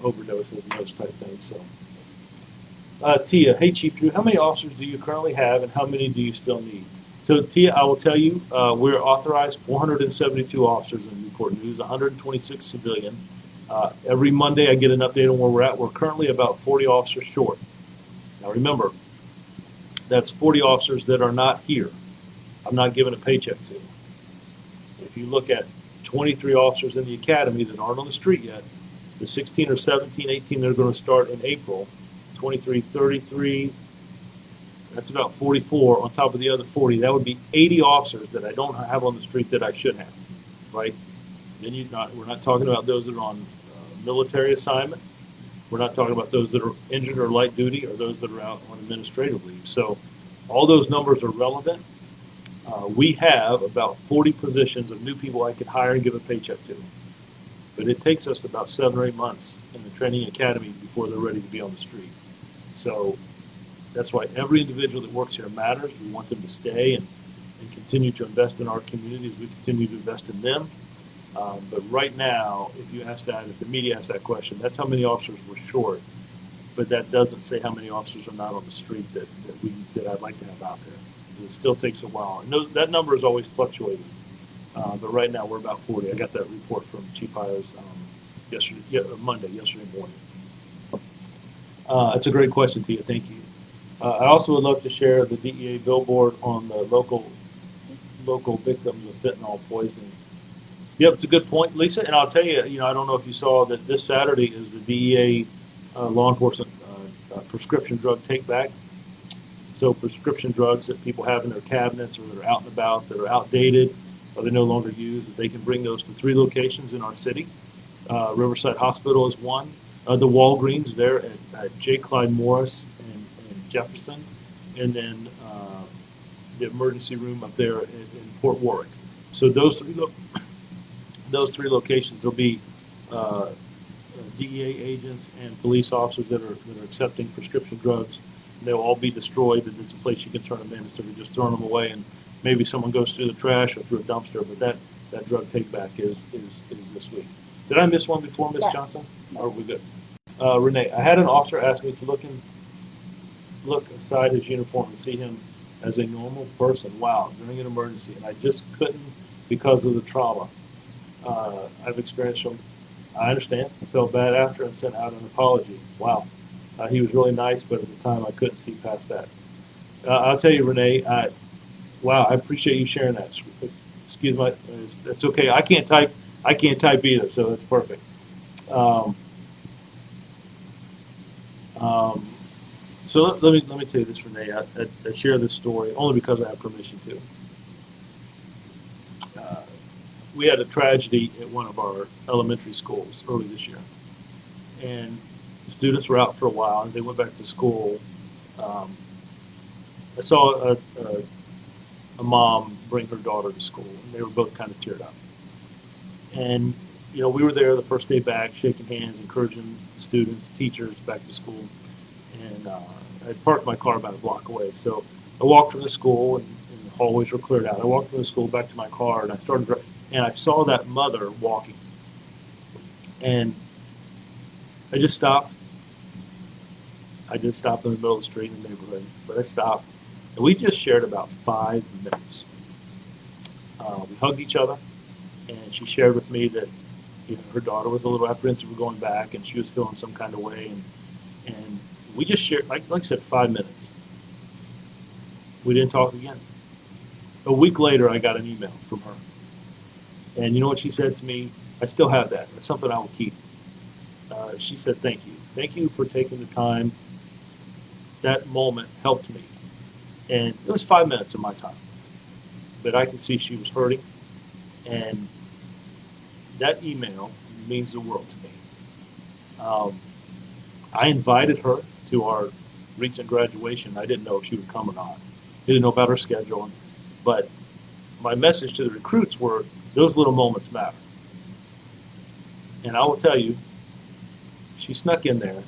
overdoses and those type things. So, Tia, hey Chief Drew, how many officers do you currently have, and how many do you still need? So, Tia, I will tell you, we're authorized 472 officers in Newport News, 126 civilian. Every Monday, I get an update on where we're at. We're currently about 40 officers short. Now, remember, that's 40 officers that are not here. I'm not giving a paycheck to. If you look at 23 officers in the academy that aren't on the street yet, the 16 or 17, 18 that are going to start in April, 23, 33, that's about 44 on top of the other 40. That would be 80 officers that I don't have on the street that I should have, right? Then we're not talking about those that are on military assignment. We're not talking about those that are injured or light duty or those that are out on administrative leave. So all those numbers are relevant. We have about 40 positions of new people I could hire and give a paycheck to. but it takes us about 7 or 8 months in the training academy before they're ready to be on the street. So that's why every individual that works here matters. We want them to stay and continue to invest in our community as we continue to invest in them. But right now, if the media asks that question, that's how many officers we're short. But that doesn't say how many officers are not on the street that I'd like to have out there. It still takes a while. And that number is always fluctuating. But right now, we're about 40. I got that report from Chief Hires yesterday morning. That's a great question, Tia. Thank you. I also would love to share the DEA billboard on the local victims of fentanyl poisoning. Yep, it's a good point, Lisa. And I'll tell you, I don't know if you saw that this Saturday is the DEA law enforcement prescription drug take back. So prescription drugs that people have in their cabinets or that are out and about, that are outdated, or they no longer use, that they can bring those to 3 locations in our city. Riverside Hospital is one. The Walgreens there at J. Clyde Morris and Jefferson, and then the emergency room up there in Port Warwick. So those three locations, there'll be DEA agents and police officers that are accepting prescription drugs. They'll all be destroyed, and it's a place you can turn them in instead of just throwing them away. And maybe someone goes through the trash or through a dumpster. But that drug take back is this week. Did I miss one before, Ms. No. Johnson? Or are we good? Renee, I had an officer ask me to look inside his uniform and see him as a normal person. Wow, during an emergency, and I just couldn't because of the trauma I've experienced from. I understand. I felt bad after and sent out an apology. Wow. He was really nice, but at the time I couldn't see past that. I'll tell you, Renee, I appreciate you sharing that. Excuse me, it's okay. I can't type either, so it's perfect. So let me tell you this, Renee. I share this story only because I have permission to. We had a tragedy at one of our elementary schools early this year, and the students were out for a while, and they went back to school. I saw a mom bring her daughter to school, and they were both kind of teared up. And we were there the first day back, shaking hands, encouraging students, teachers back to school. And I parked my car about a block away. So I walked from the school, and the hallways were cleared out. I walked from the school back to my car, and I saw that mother walking. And I just stopped. I did stop in the middle of the street in the neighborhood, but I stopped. And we just shared about 5 minutes. We hugged each other, and she shared with me that her daughter was a little apprehensive of going back, and she was feeling some kind of way. And we just shared, like I said, 5 minutes. We didn't talk again. A week later, I got an email from her. And you know what she said to me? I still have that. It's something I will keep. She said, thank you. Thank you for taking the time. That moment helped me. And it was 5 minutes of my time. But I can see she was hurting. And that email means the world to me. I invited her to our recent graduation. I didn't know if she would come or not. I didn't know about her schedule. But my message to the recruits were, those little moments matter. And I will tell you, she snuck in there.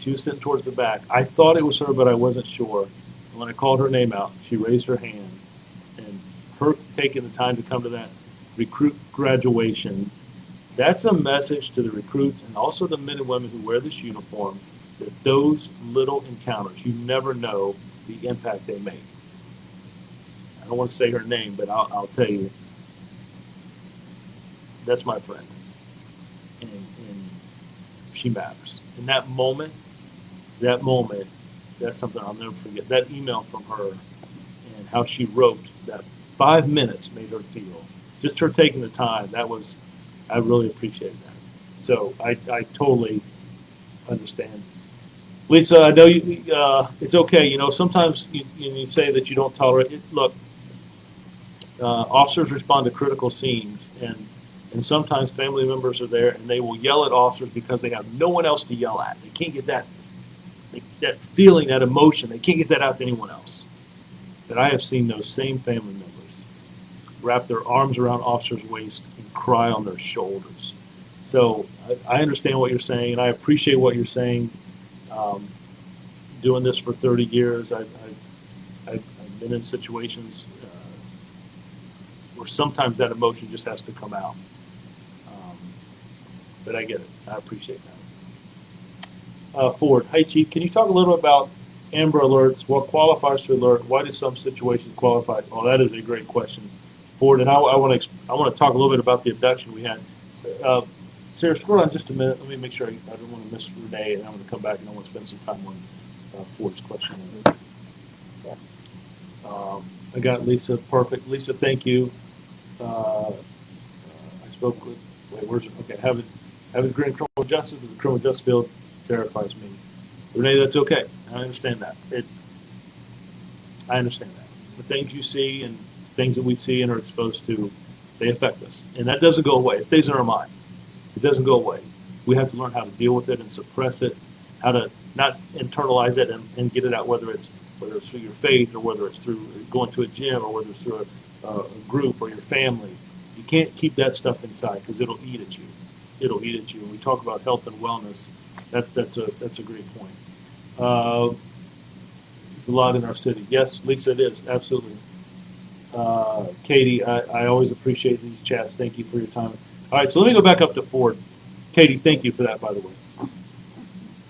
She was sitting towards the back. I thought it was her, but I wasn't sure. And when I called her name out, she raised her hand. And her taking the time to come to that recruit graduation, that's a message to the recruits and also the men and women who wear this uniform, that those little encounters, you never know the impact they make. I don't want to say her name, but I'll tell you, that's my friend. And she matters. And that moment, that's something I'll never forget. That email from her and how she wrote that 5 minutes made her feel. Just her taking the time, I really appreciated that. So I totally understand. Lisa, I know you. It's okay. Sometimes you say that you don't tolerate it. Look, officers respond to critical scenes, and sometimes family members are there, and they will yell at officers because they have no one else to yell at. They can't get that feeling, that emotion. They can't get that out to anyone else. But I have seen those same family members wrap their arms around officers' waist and cry on their shoulders So I understand what you're saying, and I appreciate what you're saying. Um, Doing this for 30 years, I've been in situations where sometimes that emotion just has to come out. Um, but I get it. I appreciate that. Ford, hi Chief, can you talk a little about Amber Alerts? What qualifies to alert? Why do some situations qualify? Oh, that is a great question, Ford. And I want to talk a little bit about the abduction we had. Uh, Sarah, scroll on just a minute. Let me make sure I don't want to miss Renee, and I'm going to come back and I want to spend some time on Ford's question. I got Lisa. Perfect. Lisa, thank you. I spoke with. Wait, where's it? Okay, have it grant criminal justice. The criminal justice field terrifies me. Renee, that's okay. I understand that. I understand that. The things you see and things that we see and are exposed to, they affect us, and that doesn't go away. It stays in our mind. It doesn't go away. We have to learn how to deal with it and suppress it, how to not internalize it and get it out, whether it's through your faith or whether it's through going to a gym or whether it's through a group or your family. You can't keep that stuff inside because it'll eat at you. It'll eat at you. When we talk about health and wellness, that's a great point. There's a lot in our city. Yes, Lisa, it is absolutely. Katie, I always appreciate these chats. Thank you for your time. All right, so let me go back up to Ford. Katie, thank you for that, by the way.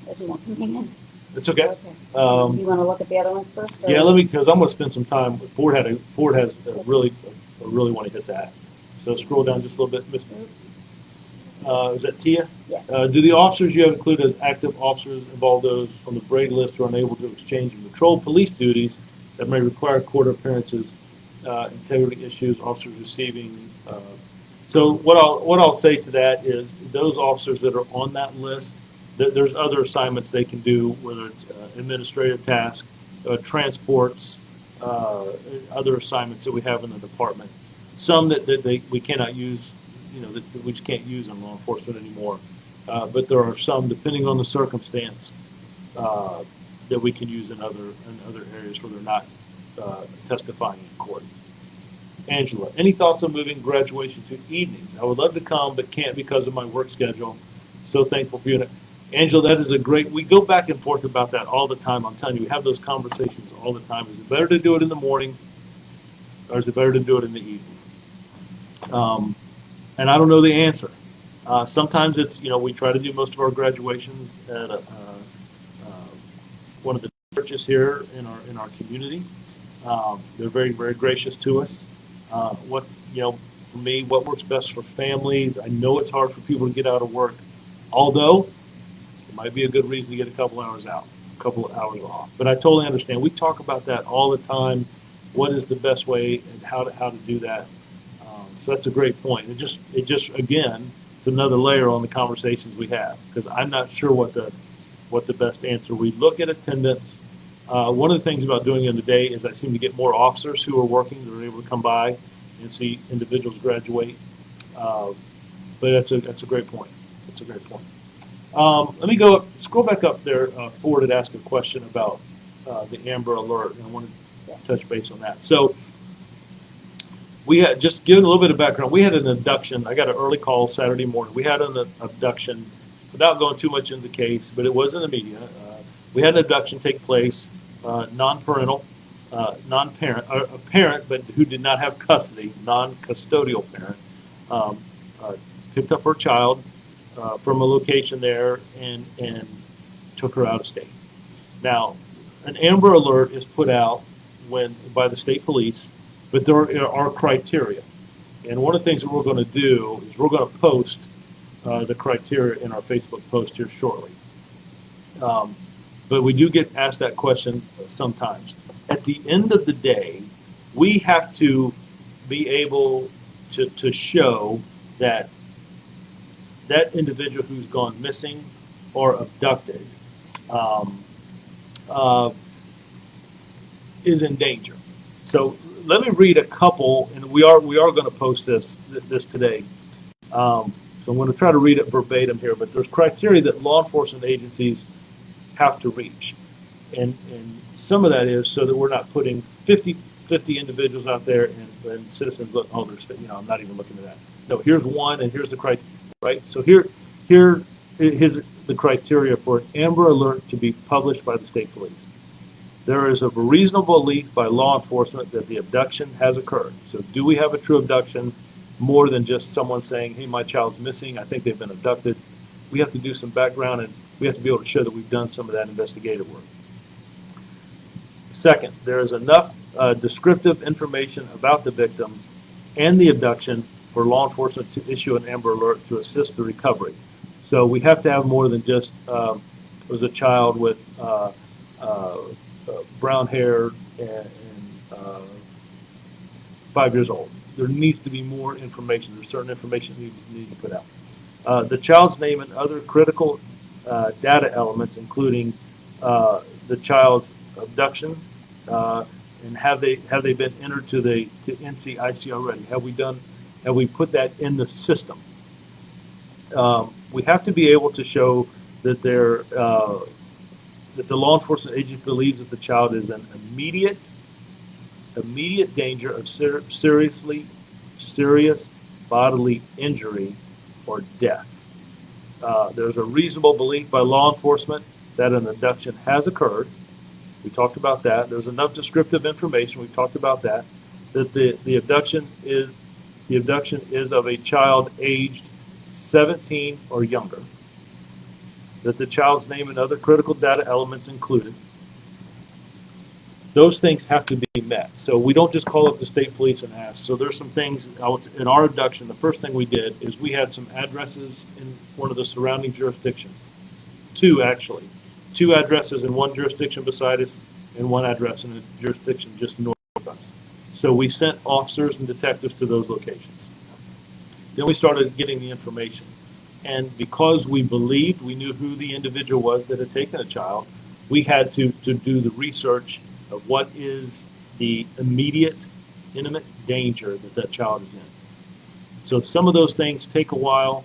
There's more coming in. It's okay. Okay. Do you want to look at the other ones first? Or? Yeah, let me, because I'm going to spend some time. Ford has I really want to hit that. So scroll down just a little bit. Is that Tia? Yeah. Do the officers you have included as active officers involve those on the Brady list who are unable to exchange and control police duties that may require court appearances, integrity issues, officers receiving? So what I'll say to that is those officers that are on that list, there's other assignments they can do, whether it's administrative tasks, transports, other assignments that we have in the department. Some that we cannot use, that we just can't use in law enforcement anymore. But there are some, depending on the circumstance, that we can use in other areas where they're not testifying in court. Angela, any thoughts on moving graduation to evenings? I would love to come, but can't because of my work schedule. So thankful for you. Angela, that is we go back and forth about that all the time. I'm telling you, we have those conversations all the time. Is it better to do it in the morning or is it better to do it in the evening? And I don't know the answer. Sometimes it's, we try to do most of our graduations at one of the churches here in our community. They're very, very gracious to us. For me, what works best for families. I know it's hard for people to get out of work, although it might be a good reason to get a couple hours out, a couple of hours off. But I totally understand. We talk about that all the time. What is the best way and how to do that? So that's a great point. It just again, it's another layer on the conversations we have because I'm not sure what the best answer. We look at attendance. One of the things about doing it in the day is I seem to get more officers who are working that are able to come by and see individuals graduate. But that's a great point. That's a great point. Let me scroll back up there. Ford had asked a question about the Amber Alert, and I wanted to touch base on that. So we had, just giving a little bit of background, we had an abduction. I got an early call Saturday morning. We had an abduction, without going too much into the case, but it was in the media. We had an abduction take place, non-parental, non-parent, a parent, but who did not have custody, non-custodial parent, picked up her child from a location there and took her out of state. Now, an Amber Alert is put out by the state police, but there are criteria. And one of the things that we're going to do is we're going to post the criteria in our Facebook post here shortly. But we do get asked that question sometimes. At the end of the day, we have to be able to show that individual who's gone missing or abducted is in danger. So let me read a couple, and we are going to post this today. So I'm going to try to read it verbatim here, but there's criteria that law enforcement agencies have to reach. And some of that is so that we're not putting 50 individuals out there and citizens look, I'm not even looking at that. No, here's one, and here's the criteria. right? So here is the criteria for an Amber Alert to be published by the state police. There is a reasonable belief by law enforcement that the abduction has occurred. So do we have a true abduction more than just someone saying, hey, my child's missing, I think they've been abducted? We have to do some background, and we have to be able to show that we've done some of that investigative work. Second, there is enough descriptive information about the victim and the abduction for law enforcement to issue an Amber Alert to assist the recovery. So we have to have more than just, it was a child with brown hair and 5 years old. There needs to be more information. There's certain information we need to put out. The child's name and other critical data elements, including the child's abduction, and have they been entered to NCIC already? Have we put that in the system? We have to be able to show that that the law enforcement agency believes that the child is an immediate danger of serious bodily injury or death. There's a reasonable belief by law enforcement that an abduction has occurred. We talked about that. There's enough descriptive information. We talked about that. That the abduction is of a child aged 17 or younger. That the child's name and other critical data elements included. Those things have to be met. So we don't just call up the state police and ask. So there's some things in our abduction. The first thing we did is we had some addresses in one of the surrounding jurisdictions. Two, actually. Two addresses in one jurisdiction beside us and one address in a jurisdiction just north of us. So we sent officers and detectives to those locations. Then we started getting the information. And because we believed we knew who the individual was that had taken a child, we had to do the research of what is the immediate, intimate danger that child is in. So some of those things take a while.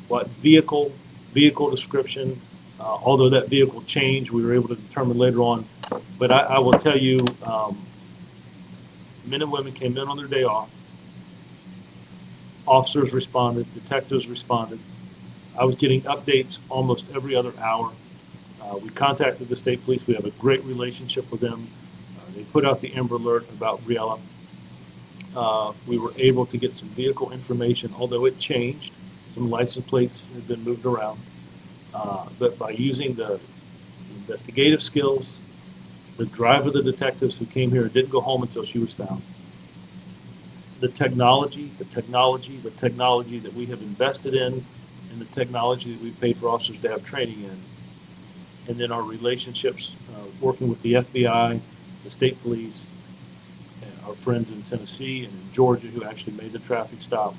What vehicle description, although that vehicle changed, we were able to determine later on. But I will tell you, men and women came in on their day off. Officers responded, detectives responded. I was getting updates almost every other hour. We contacted the state police. We have a great relationship with them. They put out the Amber Alert about Briella. We were able to get some vehicle information, although it changed. Some license plates had been moved around. But by using the investigative skills, the drive of the detectives who came here and didn't go home until she was found, the technology that we have invested in, and the technology that we've paid for officers to have training in, and then our relationships working with the FBI, the state police, and our friends in Tennessee and in Georgia who actually made the traffic stop,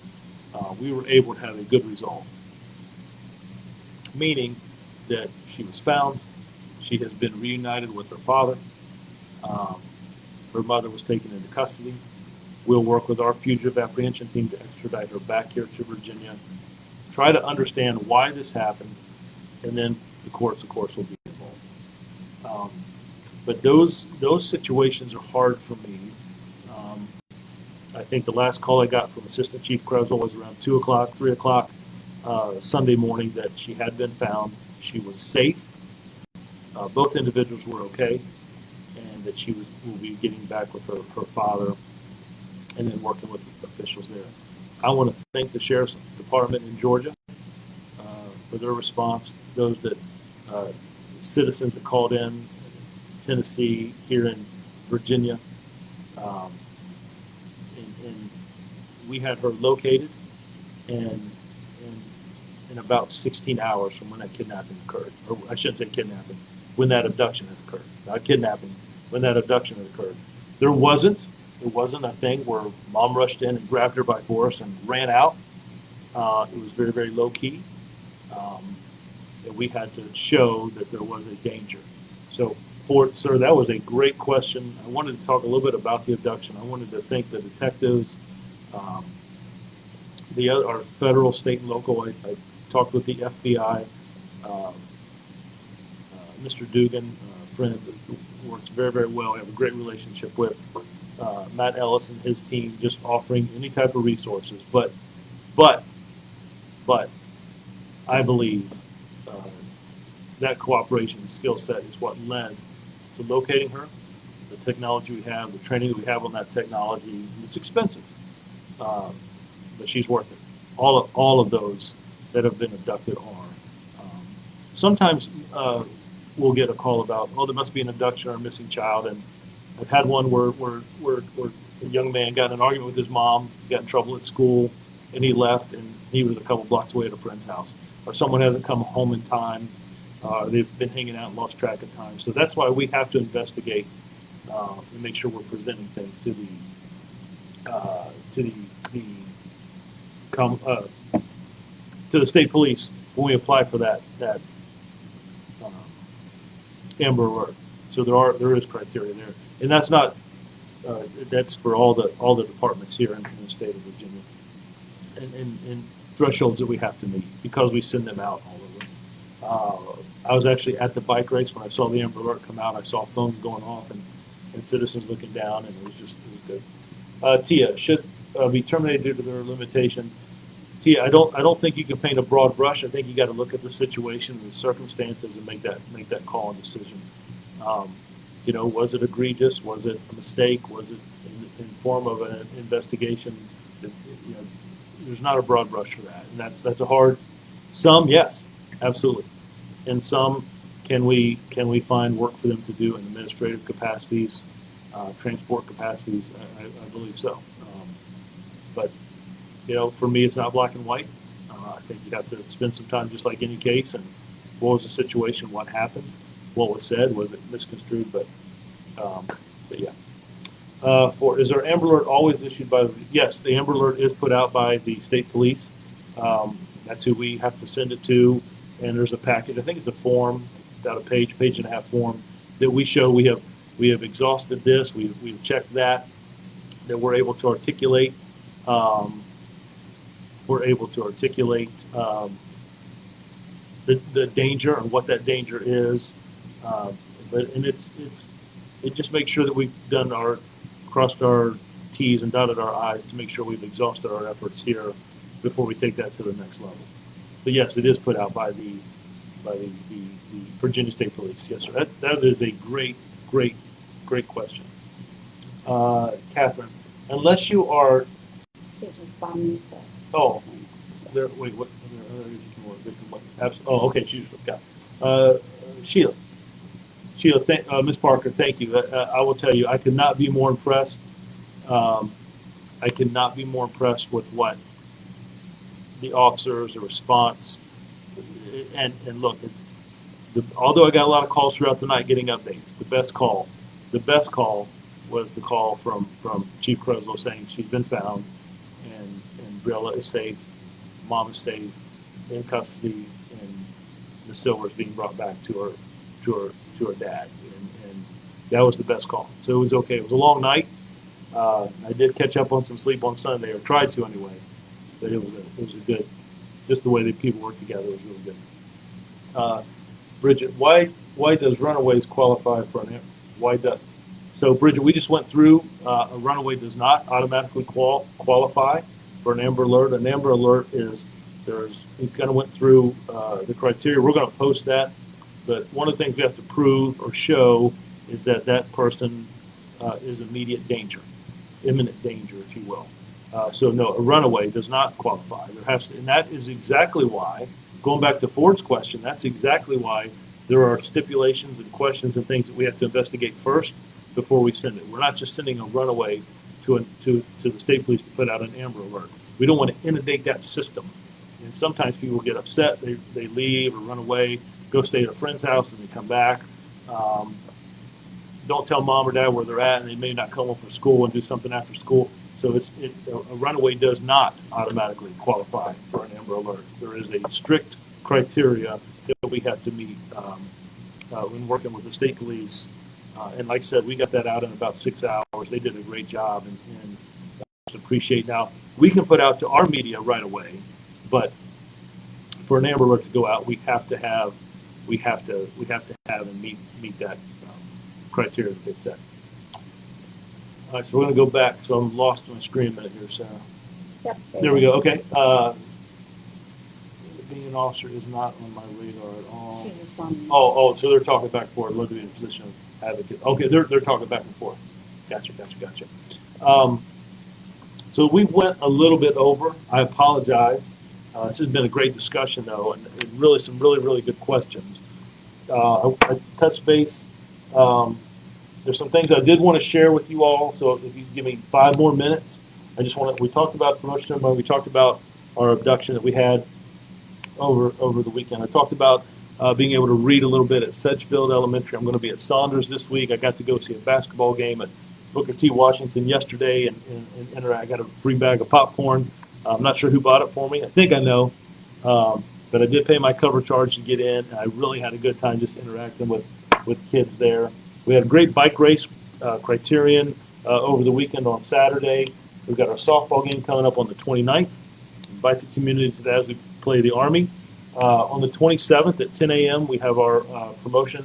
we were able to have a good result. Meaning that she was found, she has been reunited with her father, her mother was taken into custody. We'll work with our fugitive apprehension team to extradite her back here to Virginia, try to understand why this happened, and then the courts, of course, will be involved. But those situations are hard for me. I think the last call I got from Assistant Chief Kresel was around 2 o'clock, 3 o'clock Sunday morning that she had been found. She was safe. Both individuals were okay, and that she will be getting back with her father and then working with the officials there. I want to thank the Sheriff's Department in Georgia for their response, those that citizens that called in Tennessee, here in Virginia. And we had her located and in about 16 hours from when that kidnapping occurred. Or I shouldn't say kidnapping, when that abduction had occurred. Not kidnapping, when that abduction had occurred. It wasn't a thing where mom rushed in and grabbed her by force and ran out. It was very, very low key. And we had to show that there was a danger. So, sir, that was a great question. I wanted to talk a little bit about the abduction. I wanted to thank the detectives, our federal, state, and local. I talked with the FBI, Mr. Dugan, a friend who works very, very well. I have a great relationship with Matt Ellis and his team, just offering any type of resources. But But I believe that cooperation skill set is what led to locating her, the technology we have, the training we have on that technology. It's expensive, but she's worth it. All of those that have been abducted are. Sometimes we'll get a call about, oh, there must be an abduction or a missing child, and I've had one where a young man got in an argument with his mom, got in trouble at school, and he left, and he was a couple blocks away at a friend's house. Or someone hasn't come home in time, they've been hanging out and lost track of time. So that's why we have to investigate and make sure we're presenting things to the state police when we apply for that Amber Alert. So there is criteria there, and that's not that's for all the departments here in the state of Virginia, and thresholds that we have to meet because we send them out all over. I was actually at the bike race when I saw the Amber Alert come out. I saw phones going off and citizens looking down, and it was good. Tia, should be terminated due to their limitations. Tia, I don't think you can paint a broad brush. I think you got to look at the situation and the circumstances and make that call and decision. Was it egregious? Was it a mistake? Was it in form of an investigation? There's not a broad brush for that, and that's a hard. Some, yes, absolutely, and some can we find work for them to do in administrative capacities, transport capacities? I believe so, but. For me, it's not black and white. I think you have to spend some time, just like any case, and what was the situation, what happened, what was said, was it misconstrued? But yeah. Is there Amber Alert always issued by? Yes, the Amber Alert is put out by the state police. That's who we have to send it to, and there's a package. I think it's a form, about a page and a half form that we show we have exhausted this. We've checked that we're able to articulate. We're able to articulate the danger and what that danger is, it just makes sure that we've crossed our T's and dotted our I's to make sure we've exhausted our efforts here before we take that to the next level. But yes, it is put out by the Virginia State Police. Yes, sir. That is a great question, Catherine. Unless you are. She's responding to. Oh, wait, what? Oh, okay, she's got Sheila. Ms. Parker, thank you. I will tell you, I could not be more impressed. I cannot be more impressed with what the officers, the response, and look, although I got a lot of calls throughout the night getting updates, the best call was the call from Chief Creslow saying she's been found and Briella is safe, Mom is safe, in custody, and the silver is being brought back to her dad, and that was the best call. So it was okay. It was a long night. I did catch up on some sleep on Sunday, or tried to anyway. But it was a good, just the way that people work together was really good. Bridget, why does Runaways qualify for so Bridget, we just went through, a runaway does not automatically qualify for an Amber Alert. An Amber Alert we kind of went through the criteria. We're going to post that, but one of the things we have to prove or show is that person is imminent danger, if you will. So no, a runaway does not qualify. And that is exactly why, going back to Ford's question, that's exactly why there are stipulations and questions and things that we have to investigate first before we send it. We're not just sending a runaway to the state police to put out an Amber Alert. We don't want to inundate that system. And sometimes people get upset, they leave or run away, go stay at a friend's house, and they come back. Don't tell mom or dad where they're at, and they may not come home from school and do something after school. So a runaway does not automatically qualify for an Amber Alert. There is a strict criteria that we have to meet when working with the state police. And like I said, we got that out in about 6 hours. They did a great job, and I appreciate. Now we can put out to our media right away, but for an Amber Alert to go out, we have to have and meet that criteria that gets set. All right, so we're going to go back. So I'm lost on my screen a minute here, Sarah. Yep. There we go. Okay. an officer is not on my radar at all. She's responding. Oh, so they're talking back and forth, looking in a position of advocate. Okay, they're talking back and forth. Gotcha. So we went a little bit over. I apologize. This has been a great discussion, though, and really some really good questions. I touched base. There's some things I did want to share with you all. So if you give me 5 more minutes, I just want to. We talked about promotion ceremony. We talked about our abduction that we had over the weekend. I talked about being able to read a little bit at Sedgefield Elementary. I'm going to be at Saunders this week. I got to go see a basketball game at Booker T. Washington yesterday, and I got a free bag of popcorn. I'm not sure who bought it for me. I think I know, but I did pay my cover charge to get in. And I really had a good time just interacting with kids there. We had a great bike race, Criterion, over the weekend on Saturday. We've got our softball game coming up on the 29th. Invite the community to that as we play the Army. On the 27th at 10 a.m., we have our promotion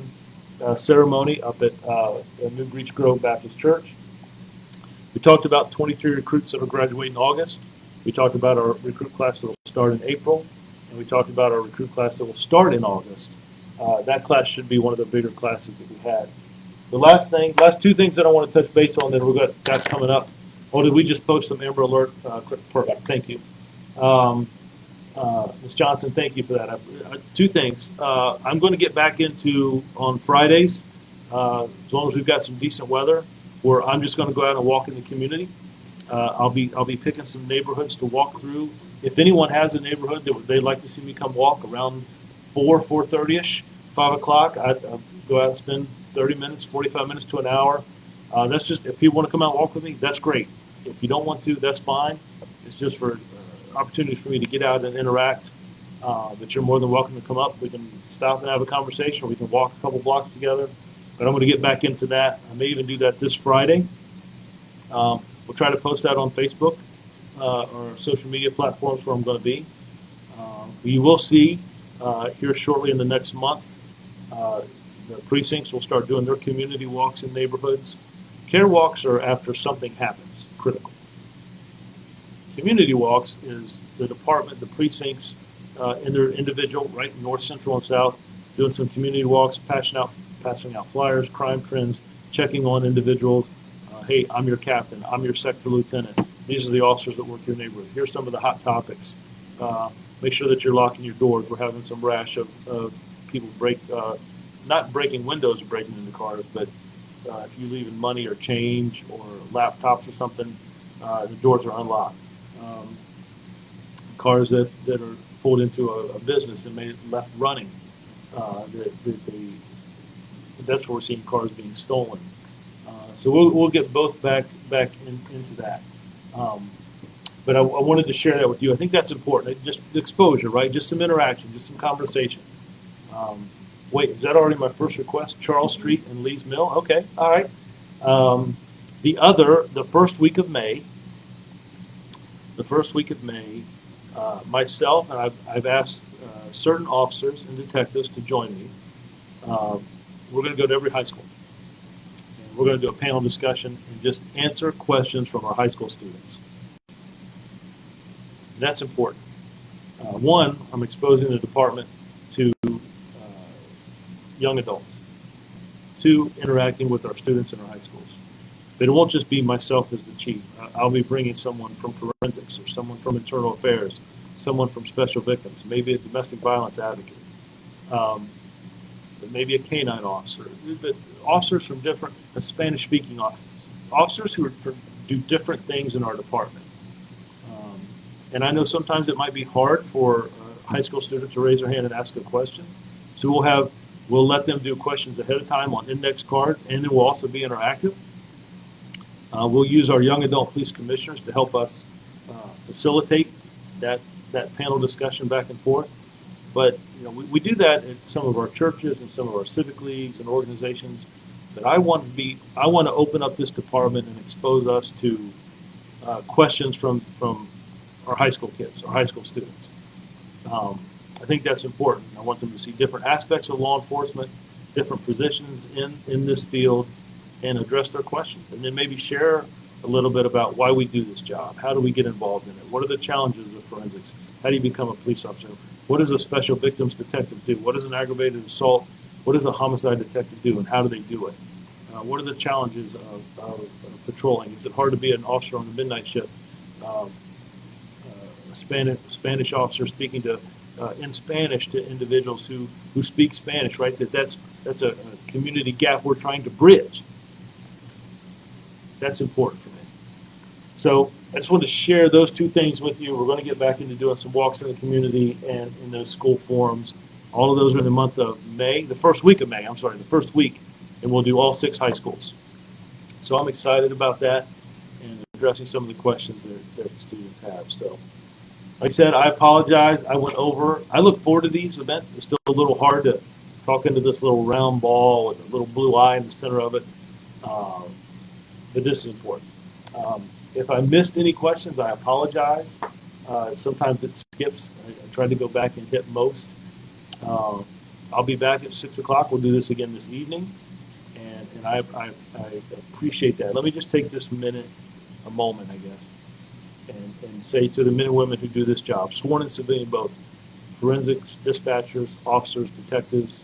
ceremony up at New Breach Grove Baptist Church. We talked about 23 recruits that will graduate in August. We talked about our recruit class that will start in April. And we talked about our recruit class that will start in August. That class should be one of the bigger classes that we had. The last 2 things that I want to touch base on that we've got that's coming up. Oh, did we just post some Amber Alert? Perfect. Thank you. Ms. Johnson, thank you for that. 2 things. I'm going to get back into on Fridays, as long as we've got some decent weather, where I'm just going to go out and walk in the community. I'll be picking some neighborhoods to walk through. If anyone has a neighborhood that they'd like to see me come walk around 4:30ish, 5 o'clock, I'd go out and spend 30 minutes, 45 minutes to an hour. That's just, if people want to come out and walk with me, that's great. If you don't want to, that's fine. It's just for opportunities for me to get out and interact. But you're more than welcome to come up. We can stop and have a conversation, or we can walk a couple blocks together. But I'm going to get back into that. I may even do that this Friday. We'll try to post that on Facebook or social media platforms where I'm going to be. You will see here shortly in the next month, the precincts will start doing their community walks in neighborhoods. Care walks are after something happens, critical. Community walks is the department, the precincts in their individual, right, north, central, and south, doing some community walks, passing out flyers, crime trends, checking on individuals. Hey, I'm your captain. I'm your sector lieutenant. These are the officers that work your neighborhood. Here's some of the hot topics. Make sure that you're locking your doors. We're having some rash of people not breaking windows or breaking into cars, but if you leave money or change or laptops or something, the doors are unlocked. Cars that are pulled into a business and left running, that's where we're seeing cars being stolen. So we'll get both back into that. But I wanted to share that with you. I think that's important. Just exposure, right? Just some interaction, just some conversation. Wait, is that already my first request? Charles Street and Lee's Mill? Okay, all right. The first week of May, myself, and I've asked certain officers and detectives to join me. We're going to go to every high school. And we're going to do a panel discussion and just answer questions from our high school students. That's important. One, I'm exposing the department to young adults. 2, interacting with our students in our high schools. But it won't just be myself as the chief. I'll be bringing someone from forensics or someone from internal affairs, someone from special victims, maybe a domestic violence advocate, but maybe a canine officer, but officers from different, Spanish-speaking officers who do different things in our department. And I know sometimes it might be hard for a high school student to raise their hand and ask a question. So we'll let them do questions ahead of time on index cards, and then we'll also be interactive. We'll use our young adult police commissioners to help us facilitate that panel discussion back and forth. But we do that at some of our churches and some of our civic leagues and organizations. But I want to open up this department and expose us to questions from our high school kids, our high school students. I think that's important. I want them to see different aspects of law enforcement, different positions in this field, and address their questions. And then maybe share a little bit about why we do this job. How do we get involved in it? What are the challenges of forensics? How do you become a police officer? What does a special victims detective do? What does an aggravated assault, what does a homicide detective do, and how do they do it? What are the challenges of patrolling? Is it hard to be an officer on the midnight shift? A Spanish officer speaking to in Spanish to individuals who speak Spanish, right? That's a community gap we're trying to bridge. That's important for me. So I just wanted to share those two things with you. We're going to get back into doing some walks in the community and in those school forums. All of those are in the month of May, the first week of May, the first week, and we'll do all 6 high schools. So I'm excited about that and addressing some of the questions that students have. So like I said, I apologize. I went over. I look forward to these events. It's still a little hard to talk into this little round ball with a little blue eye in the center of it, but this is important. If I missed any questions, I apologize. Sometimes it skips. I tried to go back and hit most. I'll be back at 6 o'clock. We'll do this again this evening, and I appreciate that. Let me just take this a moment, I guess, and say to the men and women who do this job, sworn and civilian both, forensics, dispatchers, officers, detectives,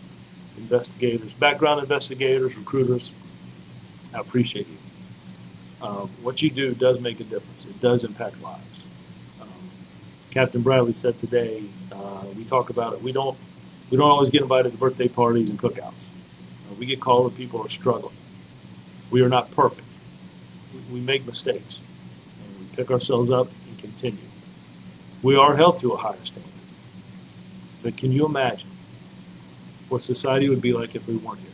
investigators, background investigators, recruiters, I appreciate you. What you do does make a difference. It does impact lives. Captain Bradley said today, we talk about it. We don't always get invited to birthday parties and cookouts. We get called when people are struggling. We are not perfect. We make mistakes. And we pick ourselves up and continue. We are held to a higher standard. But can you imagine what society would be like if we weren't here?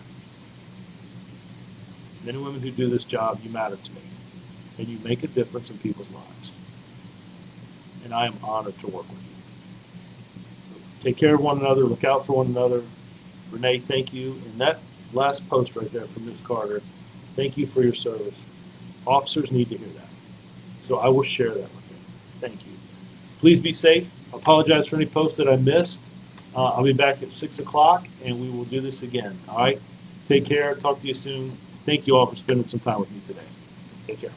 Men and women who do this job, you matter to me. And you make a difference in people's lives. And I am honored to work with you. Take care of one another. Look out for one another. Renee, thank you. And that last post right there from Ms. Carter, thank you for your service. Officers need to hear that. So I will share that with them. Thank you. Please be safe. I apologize for any posts that I missed. I'll be back at 6 o'clock, and we will do this again. All right? Take care. Talk to you soon. Thank you all for spending some time with me today. Take care.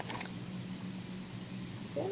Yeah.